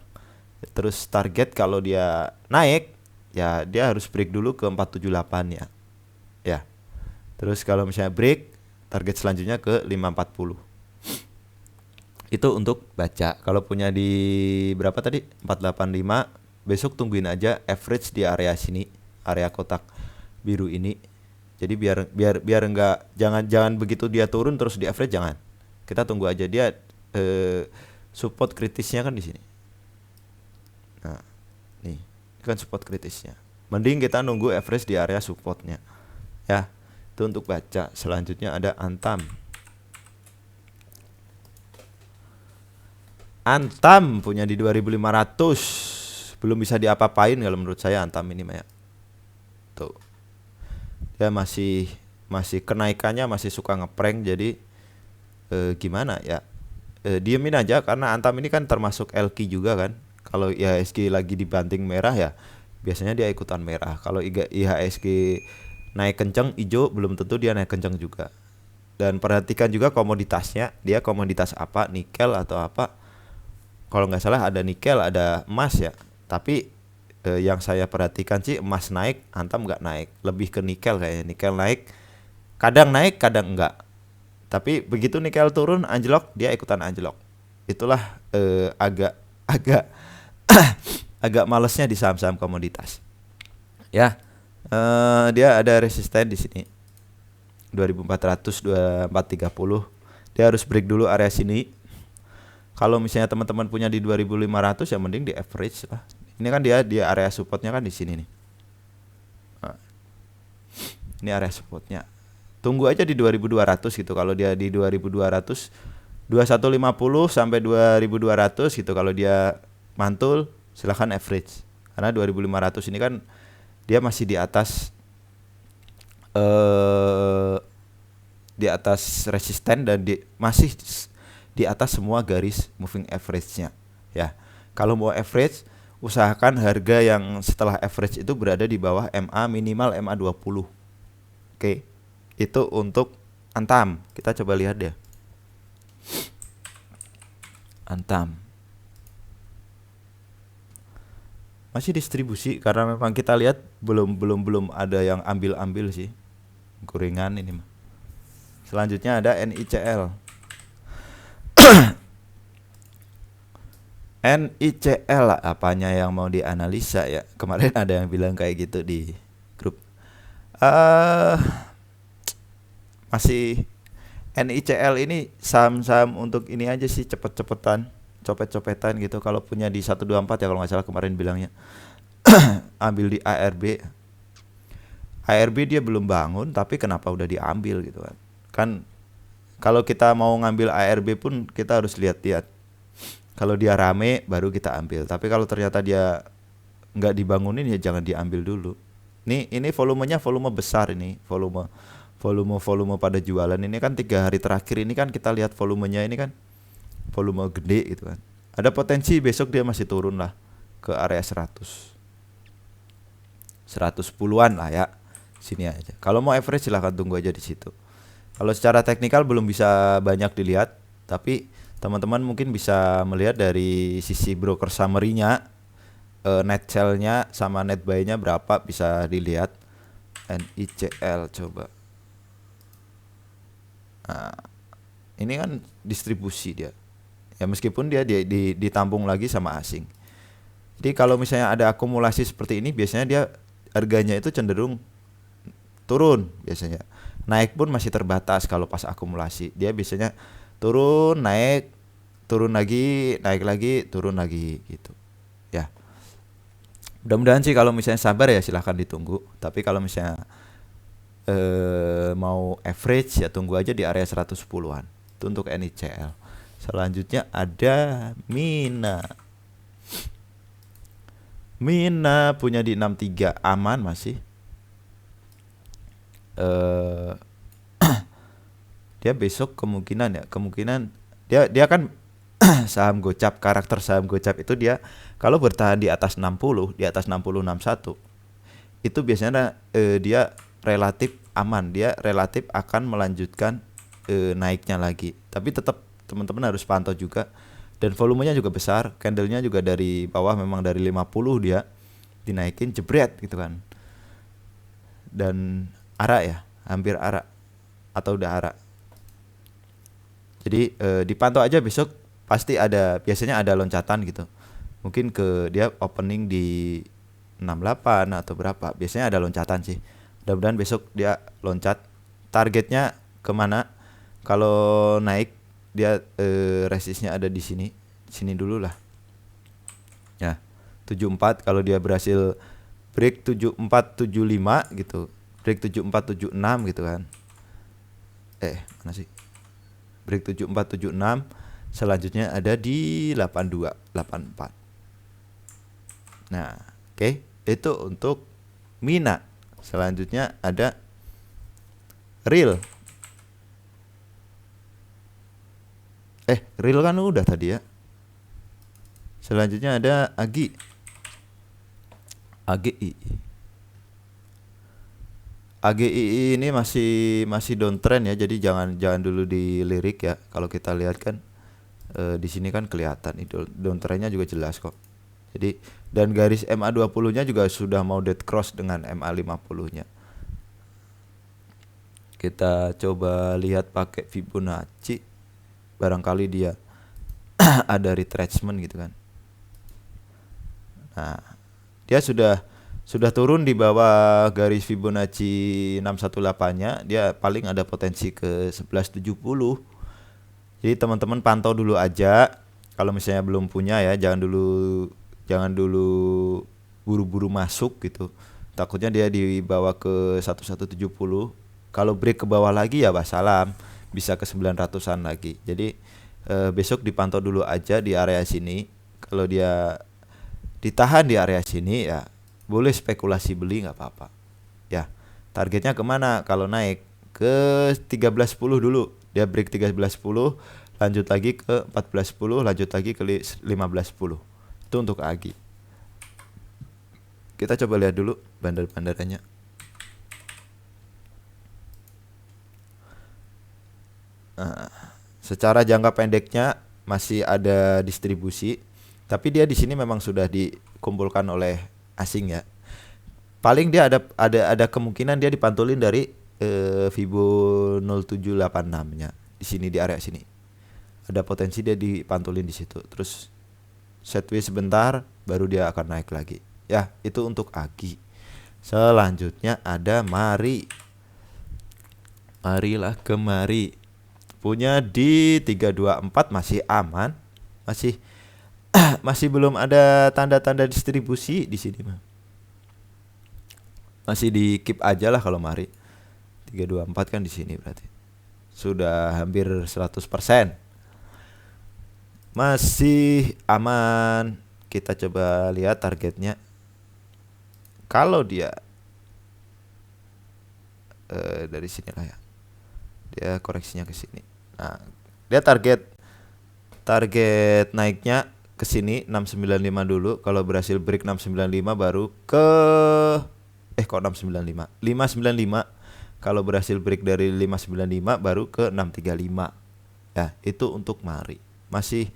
Terus target kalau dia naik ya dia harus break dulu ke 478 ya. Ya. Terus kalau misalnya break, target selanjutnya ke 540. Itu untuk baca. Kalau punya di berapa tadi? 485. Besok tungguin aja average di area sini, area kotak biru ini. Jadi biar enggak, jangan begitu dia turun terus di average, jangan. Kita tunggu aja dia support kritisnya kan di sini. Nah, nih kan support kritisnya. Mending kita nunggu average di area supportnya. Ya, itu untuk baca. Selanjutnya ada Antam. Antam punya di 2500. Belum bisa diapa-apain kalau menurut saya Antam ini ya. Tuh. Dia masih kenaikannya masih suka ngeprank, jadi gimana ya? Diemin aja, karena Antam ini kan termasuk LQ juga kan. Kalau IHSG lagi dibanting merah ya biasanya dia ikutan merah. Kalau IHSG naik kenceng hijau, belum tentu dia naik kenceng juga. Dan perhatikan juga komoditasnya, dia komoditas apa, nikel atau apa. Kalau nggak salah ada nikel, ada emas ya. Tapi yang saya perhatikan sih emas naik, Antam nggak naik. Lebih ke nikel kayaknya. Nikel naik, kadang enggak. Tapi begitu nikel turun anjlok, dia ikutan anjlok. Itulah agak agak agak malesnya di saham-saham komoditas. Ya, dia ada resisten di sini 2400, 2430. Dia harus break dulu area sini. Kalau misalnya teman-teman punya di 2500 ya mending di average lah. Ini kan dia area supportnya kan di sini nih. Nah, ini area supportnya. Tunggu aja di 2200 gitu. Kalau dia di 2200, 2150 sampai 2200 gitu. Kalau dia mantul silahkan average. Karena 2500 ini kan dia masih di atas resisten dan masih di atas semua garis moving average-nya ya. Kalau mau average, usahakan harga yang setelah average itu berada di bawah MA minimal MA 20. Oke. Itu untuk Antam. Kita coba lihat deh. Antam. Masih distribusi karena memang kita lihat belum ada yang ambil sih. Gorengan ini mah. Selanjutnya ada NICL. NICL apanya yang mau dianalisa ya? Kemarin ada yang bilang kayak gitu di grup. Masih NICL ini saham-saham untuk ini aja sih, cepet-cepetan, copet-copetan gitu. Kalau punya di 124 ya kalau nggak salah kemarin bilangnya. Ambil di ARB. ARB dia belum bangun tapi kenapa udah diambil gitu kan. Kan kalau kita mau ngambil ARB pun kita harus lihat-lihat. Kalau dia rame baru kita ambil. Tapi kalau ternyata dia nggak dibangunin ya jangan diambil dulu. Ini volumenya volume besar ini, volume pada jualan ini kan 3 hari terakhir ini kan kita lihat volumenya ini kan volume gede gitu kan. Ada potensi besok dia masih turun lah ke area 110-an lah ya. Sini aja. Kalau mau average silahkan tunggu aja di situ. Kalau secara teknikal belum bisa banyak dilihat, tapi teman-teman mungkin bisa melihat dari sisi broker summary-nya, net sell-nya sama net buy-nya berapa bisa dilihat. NICL coba. Nah, ini kan distribusi dia. Ya meskipun dia ditampung lagi sama asing. Jadi kalau misalnya ada akumulasi seperti ini biasanya dia harganya itu cenderung turun biasanya. Naik pun masih terbatas kalau pas akumulasi. Dia biasanya turun, naik, turun lagi, naik lagi, turun lagi gitu. Ya. Mudah-mudahan sih kalau misalnya sabar ya silahkan ditunggu. Tapi kalau misalnya mau average ya tunggu aja di area 110-an. Itu untuk NICL. Selanjutnya ada Mina. Mina punya di 63 aman masih. Dia besok kemungkinan dia kan saham gocap, karakter saham gocap itu dia kalau bertahan di atas 60, di atas 60 61 itu biasanya dia relatif aman, dia relatif akan melanjutkan naiknya lagi. Tapi tetap teman-teman harus pantau juga dan volumenya juga besar, candlenya juga dari bawah memang dari 50 dia dinaikin jebret gitu kan. Dan ARA ya, hampir ARA atau udah ARA. Jadi dipantau aja besok pasti biasanya ada loncatan gitu. Mungkin dia opening di 68 atau berapa. Biasanya ada loncatan sih. Mudah-mudahan besok dia loncat. Targetnya kemana? Kalau naik dia resistnya ada di sini. Sini dulu lah. Ya, 74 kalau dia berhasil break 7475 gitu. Break 7476 gitu kan. Mana sih? Break 7476. Selanjutnya ada di 8284. Nah, oke. Itu untuk Mina. Selanjutnya ada Real. Real kan udah tadi ya. Selanjutnya ada AGI. AGI ini masih downtrend ya, jadi jangan dulu dilirik ya. Kalau kita lihat kan di sini kan kelihatan itu downtrendnya juga jelas kok. Jadi dan garis MA20-nya juga sudah mau dead cross dengan MA50-nya. Kita coba lihat pakai Fibonacci, barangkali dia ada retracement gitu kan. Nah, dia sudah turun di bawah garis Fibonacci 618-nya, dia paling ada potensi ke 1170. Jadi teman-teman pantau dulu aja. Kalau misalnya belum punya ya, jangan dulu buru-buru masuk gitu. Takutnya dia dibawa ke 1170. Kalau break ke bawah lagi ya wassalam, bisa ke 900-an lagi. Jadi besok dipantau dulu aja di area sini. Kalau dia ditahan di area sini ya boleh spekulasi beli, nggak apa-apa. Ya, targetnya kemana? Kalau naik ke 13.10 dulu. Dia break 13.10, lanjut lagi ke 14.10, lanjut lagi ke 15.10. Itu untuk Agi. Kita coba lihat dulu bandar-bandarannya. Secara jangka pendeknya masih ada distribusi, tapi dia di sini memang sudah dikumpulkan oleh asing ya. Paling dia ada kemungkinan dia dipantulin dari Fibo 0786-nya di sini, di area sini. Ada potensi dia dipantulin di situ. Terus sideways sebentar baru dia akan naik lagi. Ya, itu untuk Agi. Selanjutnya ada Mari. Marilah kemari. Punya di 324 masih aman. Masih belum ada tanda-tanda distribusi di sini mah. Masih di keep aja lah kalau Mari. 324 kan di sini berarti. Sudah hampir 100%. Masih aman. Kita coba lihat targetnya. Kalau dia dari sini lah ya. Dia koreksinya ke sini. Nah, dia target naiknya ke sini 695 dulu. Kalau berhasil break 695 baru ke kok 695? 595. Kalau berhasil break dari 595 baru ke 635. Ya, itu untuk Mari. Masih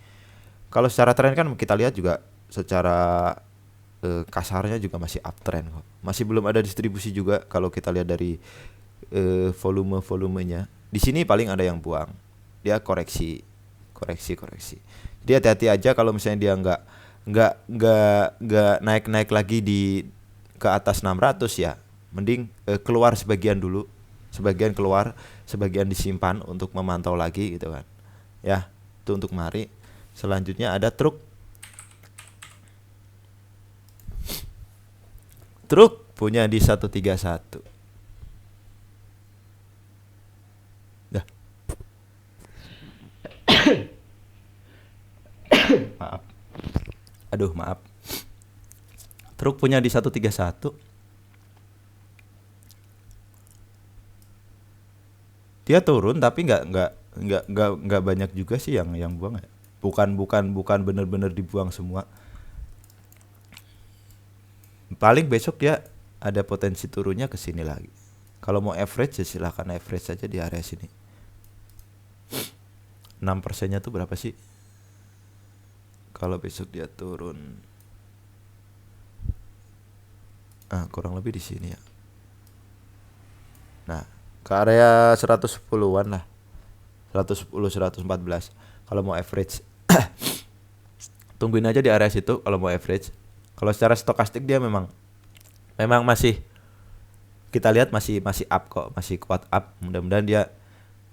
kalau secara tren kan kita lihat juga secara kasarnya juga masih uptrend kok. Masih belum ada distribusi juga kalau kita lihat dari volumenya. Di sini paling ada yang buang. Dia koreksi. Jadi hati-hati aja kalau misalnya dia nggak naik lagi ke atas 600 ya. Mending keluar sebagian dulu. Sebagian keluar, sebagian disimpan untuk memantau lagi gitu kan. Ya, itu untuk Mari. Selanjutnya ada truk. Truk punya di 131. Dah. Maaf. Aduh, maaf. Truk punya di 131. Dia turun tapi nggak banyak juga sih yang buang ya. Bukan bener-bener dibuang semua. Paling besok dia ada potensi turunnya ke sini lagi. Kalau mau average ya silahkan average saja di area sini. 6%-nya tuh berapa sih? Kalau besok dia turun, kurang lebih di sini ya. Nah, ke area 110-an lah. 110 114 kalau mau average. Tungguin aja di area situ kalau mau average. Kalau secara stokastik dia memang masih, kita lihat masih up kok, masih kuat up. Mudah-mudahan dia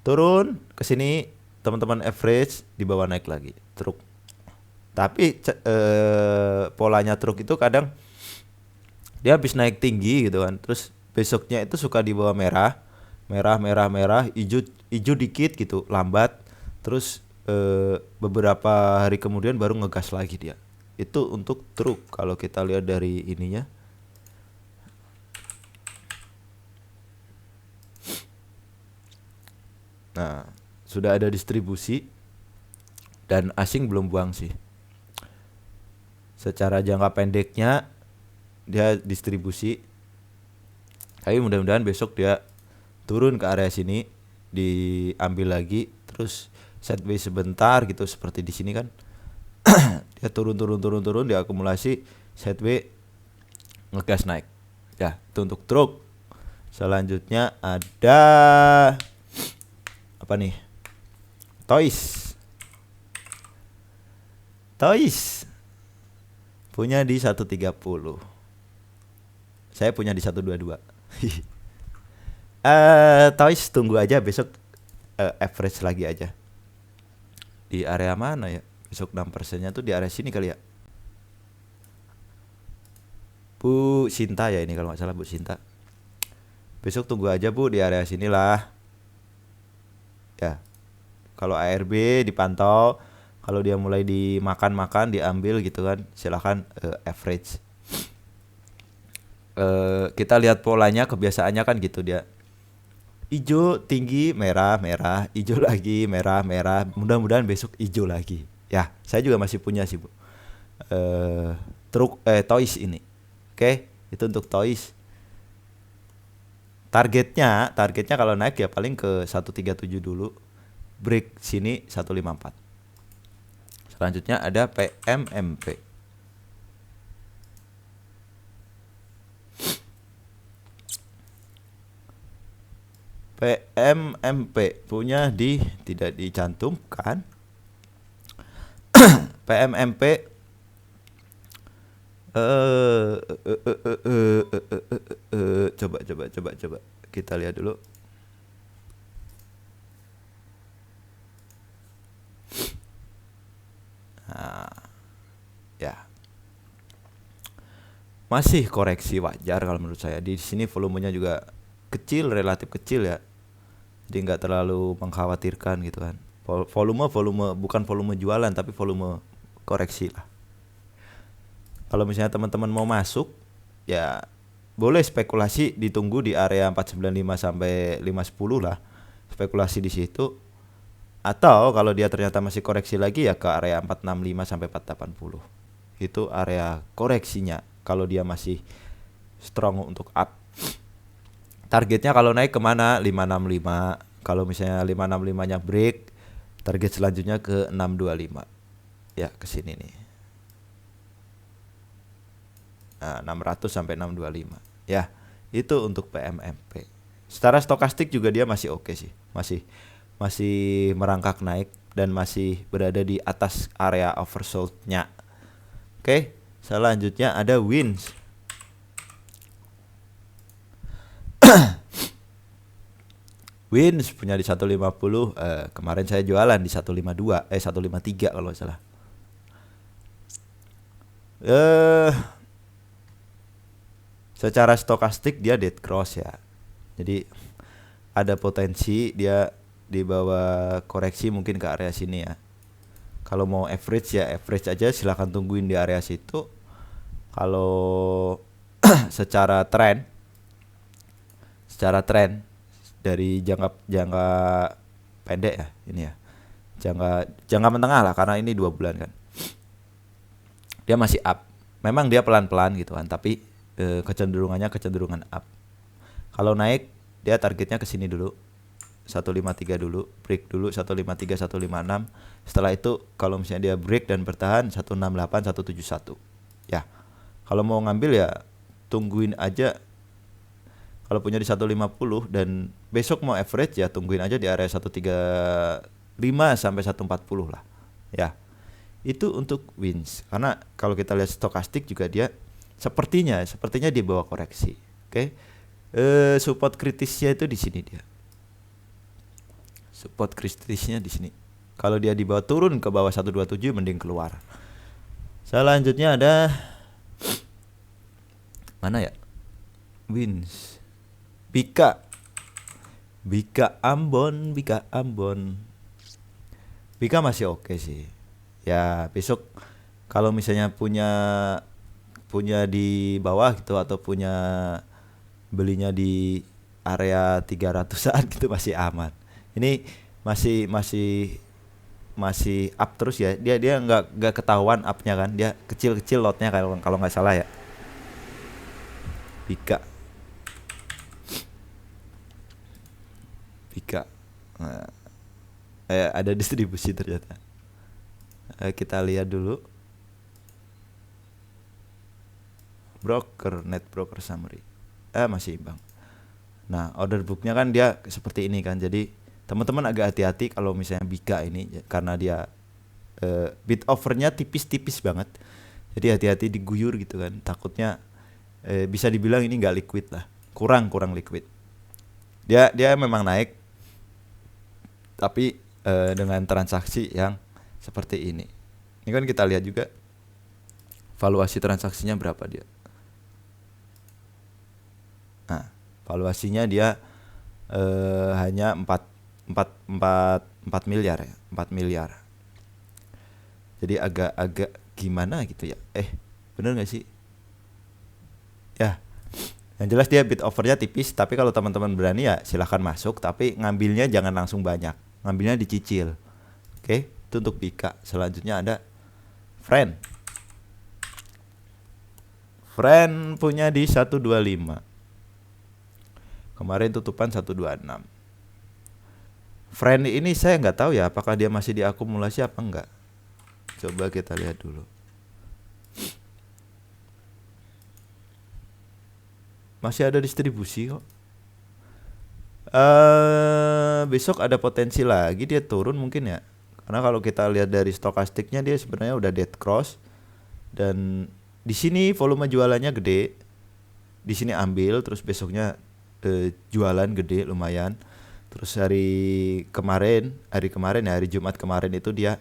turun ke sini, teman-teman average di bawah naik lagi truk. Tapi polanya truk itu kadang dia habis naik tinggi gitu kan, terus besoknya itu suka di bawah merah, hijau dikit gitu, lambat, terus beberapa hari kemudian baru ngegas lagi dia. Itu untuk truk kalau kita lihat dari ininya. Nah, sudah ada distribusi dan asing belum buang sih. Secara jangka pendeknya dia distribusi. Tapi mudah-mudahan besok dia turun ke area sini, diambil lagi, terus sideways sebentar gitu seperti di sini kan. Dia turun diakumulasi, sideways ngegas naik. Ya, itu untuk truk. Selanjutnya ada apa nih? Toys punya di 130. Saya punya di 122. Toys tunggu aja besok, average lagi aja. Di area mana ya? Besok 6%-nya tuh di area sini kali ya. Bu Sinta ya ini kalau nggak salah, Bu Sinta. Besok tunggu aja Bu di area sinilah. Ya. Kalau ARB dipantau, kalau dia mulai dimakan diambil gitu kan, silahkan average. Kita lihat polanya, kebiasaannya kan gitu dia. Ijo tinggi, merah, ijo lagi, merah. Mudah-mudahan besok ijo lagi. Ya, saya juga masih punya sih Bu. Toys ini. Oke, itu untuk toys. Targetnya kalau naik ya paling ke 137 dulu. Break sini 154. Selanjutnya ada PMMP. PMMP punya tidak dicantumkan. PMMP coba kita lihat dulu. Nah, ya. Masih koreksi wajar kalau menurut saya. Di sini volumenya juga kecil, relatif kecil ya. Jadi nggak terlalu mengkhawatirkan gitu kan. Volume bukan volume jualan tapi volume koreksi lah. Kalau misalnya teman-teman mau masuk ya boleh spekulasi, ditunggu di area 495 sampai 510 lah. Spekulasi di situ. Atau kalau dia ternyata masih koreksi lagi ya ke area 465 sampai 480. Itu area koreksinya kalau dia masih strong untuk up. Targetnya kalau naik kemana? 565. Kalau misalnya 565-nya break, target selanjutnya ke 625. Ya ke sini nih. Nah, 600 sampai 625. Ya, itu untuk PMMP. Secara stokastik juga dia masih oke sih. Masih merangkak naik dan masih berada di atas area oversold-nya. Oke, selanjutnya ada WINS. WINS punya di 150. Kemarin saya jualan di 152, 153 kalau salah. Secara stokastik dia dead cross ya. Jadi ada potensi dia di bawah koreksi mungkin ke area sini ya. Kalau mau average ya average aja, silahkan tungguin di area situ. Kalau secara tren dari jangka pendek ya ini ya. Jangka menengah lah karena ini 2 bulan kan. Dia masih up. Memang dia pelan-pelan gitu kan, tapi kecenderungan up. Kalau naik dia targetnya ke sini dulu. 153 dulu, break dulu 153 156. Setelah itu kalau misalnya dia break dan bertahan 168 171. Ya. Kalau mau ngambil ya tungguin aja. Kalau punya di 150 dan besok mau average ya tungguin aja di area 135 sampai 140 lah. Ya. Itu untuk WINS. Karena kalau kita lihat stokastik juga dia sepertinya di bawah koreksi. Oke. Support kritisnya itu di sini dia. Support kritisnya di sini. Kalau dia di bawah turun ke bawah 127 mending keluar. Selanjutnya ada mana ya? WINS. Bika Ambon. Bika masih oke sih. Ya, besok kalau misalnya punya di bawah gitu atau punya belinya di area 300-an gitu masih aman. Ini masih up terus ya. Dia nggak ketahuan upnya kan. Dia kecil-kecil lotnya kalau nggak salah ya. Bika. Nah, ada distribusi ternyata. Kita lihat dulu. Net broker summary. Masih imbang. Nah, order booknya kan dia seperti ini kan. Jadi teman-teman agak hati-hati kalau misalnya Bika ini karena dia bid offernya tipis-tipis banget. Jadi hati-hati diguyur gitu kan. Takutnya bisa dibilang ini nggak liquid lah. Kurang liquid. Dia memang naik tapi dengan transaksi yang seperti ini. Ini kan kita lihat juga valuasi transaksinya berapa dia. Nah, valuasinya dia hanya 4 miliar ya, 4 miliar. Jadi agak gimana gitu ya. Bener gak sih? Ya, yang jelas dia bid offernya tipis, tapi kalau teman-teman berani ya silahkan masuk, tapi ngambilnya jangan langsung banyak, ngambilnya dicicil. Oke, itu untuk Bika. Selanjutnya ada Friend punya di 125. Kemarin tutupan 126. Friend ini saya nggak tahu ya apakah dia masih diakumulasi apa enggak. Coba kita lihat dulu. Masih ada distribusi kok. Besok ada potensi lagi dia turun mungkin ya. Karena kalau kita lihat dari stokastiknya dia sebenarnya udah dead cross. Dan di sini volume jualannya gede. Di sini ambil terus besoknya jualan gede lumayan. Terus hari Jumat kemarin itu dia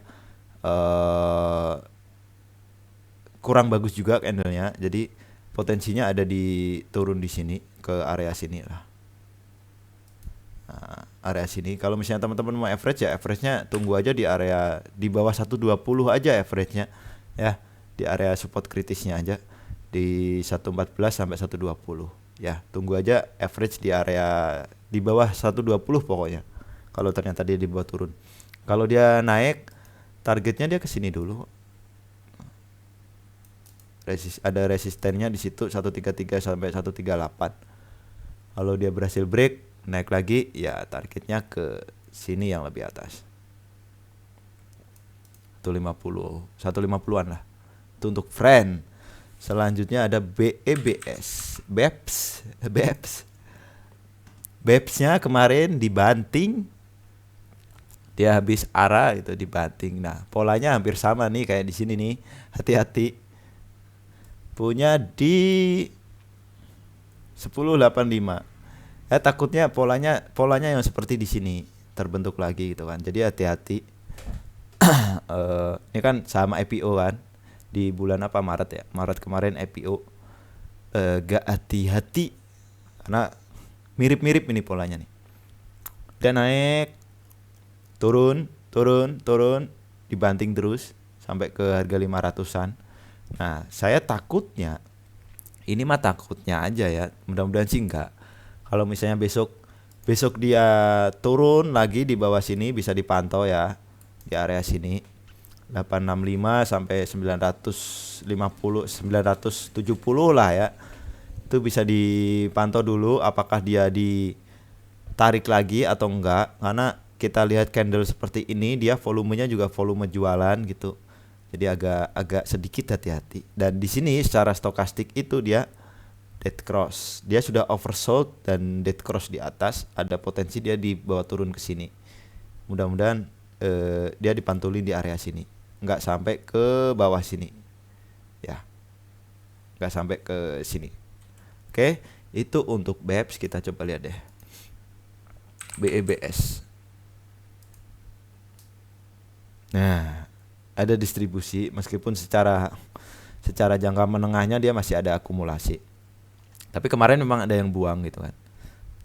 kurang bagus juga candlenya. Jadi potensinya ada di turun di sini ke area sini lah. Nah, area sini kalau misalnya teman-teman mau average ya average-nya tunggu aja di area di bawah 120 aja average-nya ya, di area support kritisnya aja di 114 sampai 120 ya, tunggu aja average di area di bawah 120 pokoknya. Kalau ternyata dia di bawah turun, kalau dia naik targetnya dia ke sini dulu. Ada resistennya di situ 133 sampai 138. Kalau dia berhasil break naik lagi ya targetnya ke sini yang lebih atas. 150-an lah. Itu untuk Friend. Selanjutnya ada BEBS. BEPS-nya kemarin dibanting. Dia habis arah itu dibanting. Nah, polanya hampir sama nih kayak di sini nih. Hati-hati. Punya di 1085. Takutnya polanya yang seperti di sini terbentuk lagi gitu kan. Jadi hati-hati. Ini kan sama IPO kan di bulan apa, Maret ya. Maret kemarin IPO. Gak hati-hati karena mirip-mirip ini polanya nih. Dan naik turun dibanting terus sampai ke harga 500-an. Nah, saya takutnya ini mah takutnya aja ya. Mudah-mudahan sih enggak. Kalau misalnya besok dia turun lagi di bawah sini bisa dipantau ya di area sini 865 sampai 950 970 lah ya. Itu bisa dipantau dulu apakah dia ditarik lagi atau enggak, karena kita lihat candle seperti ini dia volumenya juga volume jualan gitu. Jadi agak sedikit hati-hati. Dan di sini secara stokastik itu dia dead cross. Dia sudah oversold dan dead cross di atas. Ada potensi dia dibawa turun ke sini. Mudah-mudahan dia dipantulin di area sini. Nggak sampai ke bawah sini. Ya. Nggak sampai ke sini. Oke. Itu untuk BEPS. Kita coba lihat deh. BEBS. Nah, ada distribusi meskipun secara jangka menengahnya dia masih ada akumulasi. Tapi kemarin memang ada yang buang gitu kan.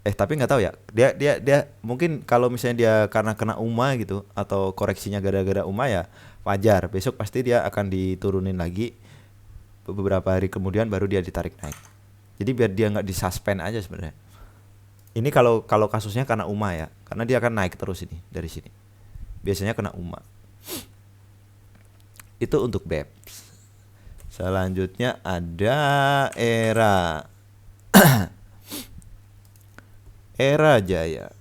Tapi nggak tahu ya. Dia mungkin kalau misalnya dia karena kena UMA gitu atau koreksinya gara-gara UMA ya wajar. Besok pasti dia akan diturunin lagi. Beberapa hari kemudian baru dia ditarik naik. Jadi biar dia nggak disuspend aja sebenarnya. Ini kalau kasusnya karena UMA ya, karena dia akan naik terus ini dari sini. Biasanya kena UMA. Itu untuk BEPS. Selanjutnya ada ERA. ERA Jaya.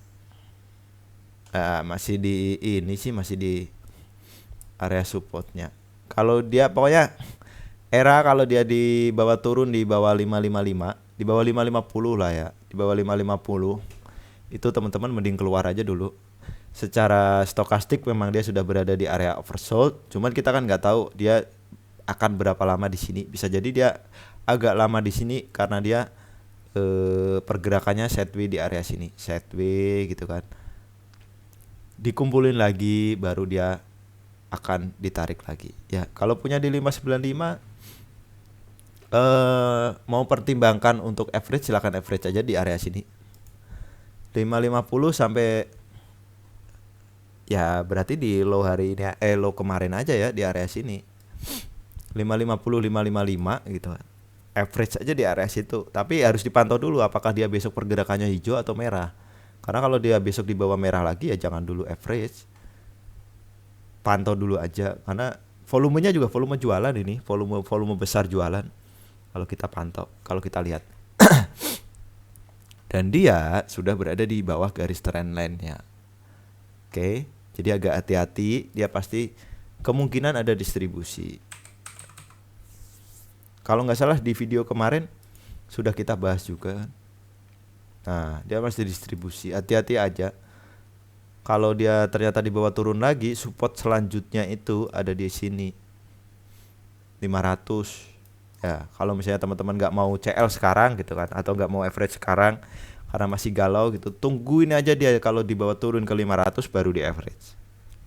Masih di area supportnya. Kalau dia pokoknya ERA kalau dia di bawah turun di bawah 555 Di bawah 550 lah ya. Di bawah 550 itu teman-teman mending keluar aja dulu. Secara stokastik memang dia sudah berada di area oversold, cuman kita kan nggak tahu dia akan berapa lama di sini. Bisa jadi dia agak lama di sini karena dia pergerakannya sideways di area sini, sideways gitu kan. Dikumpulin lagi baru dia akan ditarik lagi. Ya, kalau punya di 595 mau pertimbangkan untuk average, silakan average aja di area sini. 550 sampai ya berarti di low hari ini low kemarin aja ya di area sini. 550 555 gitu kan. Average aja di area situ. Tapi harus dipantau dulu apakah dia besok pergerakannya hijau atau merah. Karena kalau dia besok di bawah merah lagi ya jangan dulu average. Pantau dulu aja karena volumenya juga volume jualan ini, volume besar jualan. Kalau kita pantau, kalau kita lihat. Dan dia sudah berada di bawah garis trend line-nya. Oke, jadi agak hati-hati, dia pasti kemungkinan ada distribusi. Kalau nggak salah di video kemarin sudah kita bahas juga. Nah, dia masih distribusi, hati-hati aja. Kalau dia ternyata di bawah turun lagi, support selanjutnya itu ada di sini 500. Ya, kalau misalnya teman-teman nggak mau CL sekarang gitu kan, atau nggak mau average sekarang karena masih galau gitu, tungguin aja dia kalau di bawah turun ke 500 baru di average.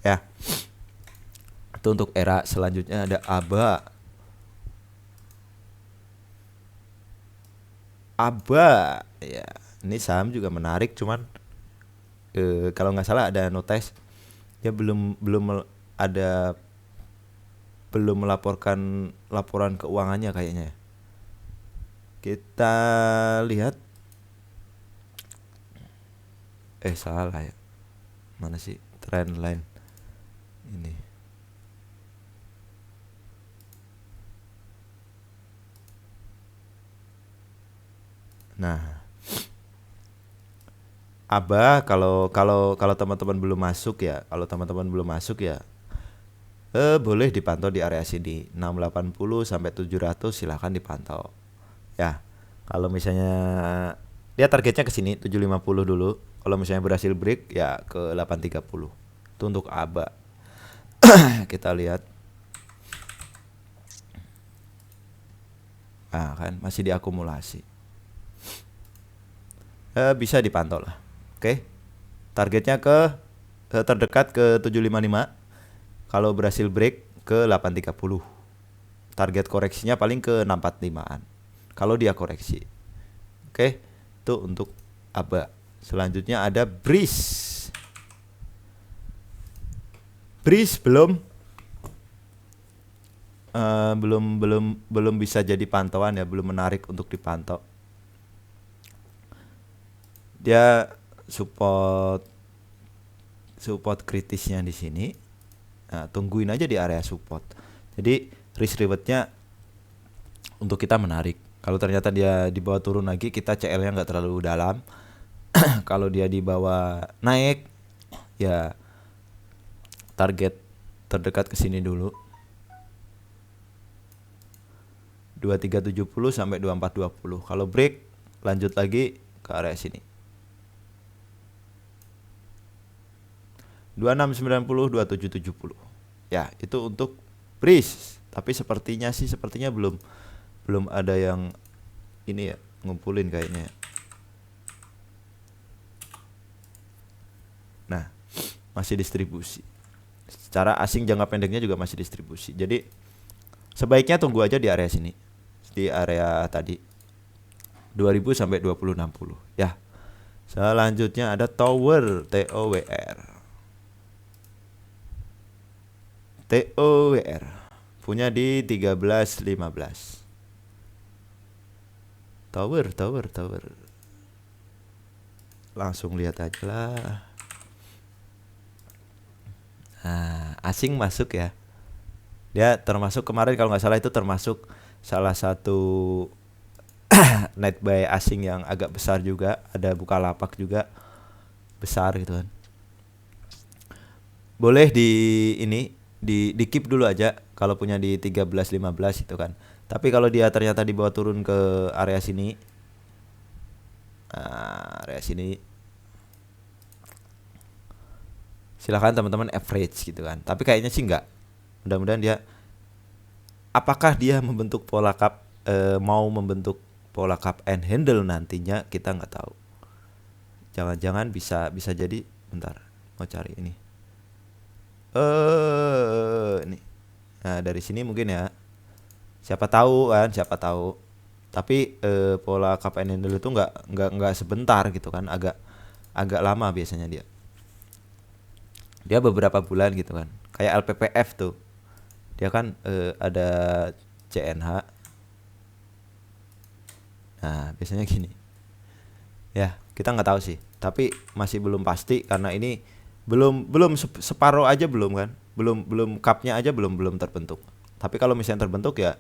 Ya. Itu untuk era selanjutnya ada ABA. ABA, ya, ini saham juga menarik, cuman kalau nggak salah ada notice dia belum melaporkan laporan keuangannya kayaknya. Kita lihat. Salah ya. Mana sih trend line ini? Nah, ABA kalau teman-teman belum masuk ya, boleh dipantau di area sini 680 sampai 700 silahkan dipantau. Ya, kalau misalnya dia targetnya ke sini 750 dulu. Kalau misalnya berhasil break ya ke 830. Itu untuk ABA. Kita lihat. Ah kan masih diakumulasi. Bisa dipantau lah. Oke. Targetnya ke terdekat ke 755. Kalau berhasil break ke 830. Target koreksinya paling ke 645-an. Kalau dia koreksi. Oke. Itu untuk ABA. Selanjutnya ada BRIS. BRIS belum bisa jadi pantauan ya, belum menarik untuk dipantau. Dia support kritisnya di sini. Nah, tungguin aja di area support. Jadi risk rewardnya untuk kita menarik. Kalau ternyata dia di bawah turun lagi, kita CL-nya nggak terlalu dalam. Kalau dia di bawah naik, ya target terdekat ke sini dulu. 2370 sampai 2420. Kalau break, lanjut lagi ke area sini. 2690 2770. Ya, itu untuk BRIS. Tapi sepertinya belum ada yang ini ya, ngumpulin kayaknya. Nah, masih distribusi. Secara asing jangka pendeknya juga masih distribusi. Jadi sebaiknya tunggu aja di area sini. Di area tadi 2000 sampai 2060 ya. Selanjutnya ada Tower TOWR. TOWR punya di 1315. Tower. Langsung lihat aja lah. Nah, asing masuk ya. Dia termasuk kemarin kalau nggak salah itu termasuk salah satu net buy asing yang agak besar juga. Ada Bukalapak juga besar gitu kan. Boleh di keep dulu aja kalau punya di 13-15 itu kan. Tapi kalau dia ternyata dibawa turun ke area sini Nah, area sini silakan teman-teman average gitu kan. Tapi kayaknya sih enggak. Mudah-mudahan dia, apakah dia membentuk pola cup, mau membentuk pola cup and handle nantinya, kita nggak tahu. Jangan-jangan bisa jadi, bentar, mau cari ini. Ini. Nah, dari sini mungkin ya. Siapa tahu kan, siapa tahu. Tapi pola cup and handle itu nggak sebentar gitu kan, agak lama biasanya dia. Dia beberapa bulan gitu kan. Kayak LPPF tuh. Dia kan ada CNH. Nah, biasanya gini. Ya, kita nggak tahu sih. Tapi masih belum pasti karena ini belum separuh aja belum kan. Belum cupnya aja belum terbentuk. Tapi kalau misalnya terbentuk ya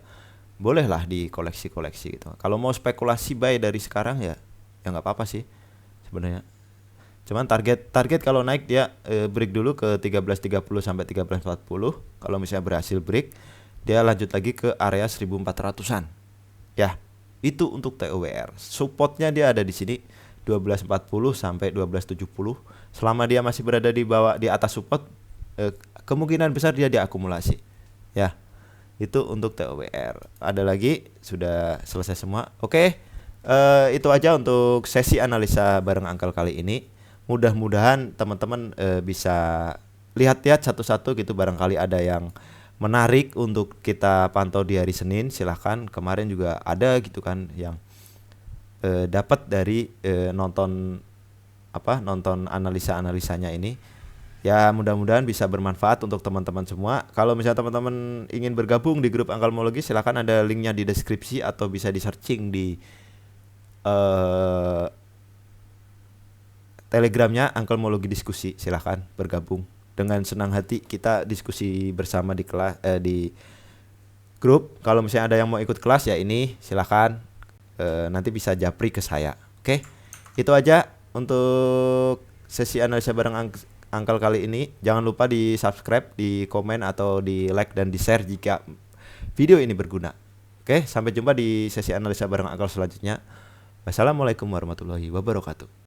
bolehlah di koleksi-koleksi gitu. Kalau mau spekulasi buy dari sekarang ya nggak apa-apa sih sebenarnya. Cuman target kalau naik dia break dulu ke 13.30 sampai 13.40. Kalau misalnya berhasil break, dia lanjut lagi ke area 1400-an. Ya, itu untuk TOWR. Supportnya dia ada di sini 12.40 sampai 12.70. Selama dia masih berada di atas support, kemungkinan besar dia diakumulasi. Ya. Itu untuk TOWR. Ada lagi, sudah selesai semua. Oke. Itu aja untuk sesi analisa bareng Uncle kali ini. Mudah-mudahan teman-teman bisa lihat-lihat satu-satu gitu, barangkali ada yang menarik untuk kita pantau di hari Senin. Silahkan, kemarin juga ada gitu kan yang dapat dari nonton analisa-analisanya ini. Ya, mudah-mudahan bisa bermanfaat untuk teman-teman semua. Kalau misalnya teman-teman ingin bergabung di grup Ankalmologi, silakan, ada linknya di deskripsi atau bisa di searching di Telegramnya Ankalmologi Diskusi. Silahkan bergabung. Dengan senang hati kita diskusi bersama di kelas, di grup. Kalau misalnya ada yang mau ikut kelas ya ini silahkan, nanti bisa japri ke saya. Oke, itu aja untuk sesi analisa bareng Uncle kali ini. Jangan lupa di subscribe, di komen atau di like dan di share jika video ini berguna. Oke, sampai jumpa di sesi analisa bareng Uncle selanjutnya. Wassalamualaikum warahmatullahi wabarakatuh.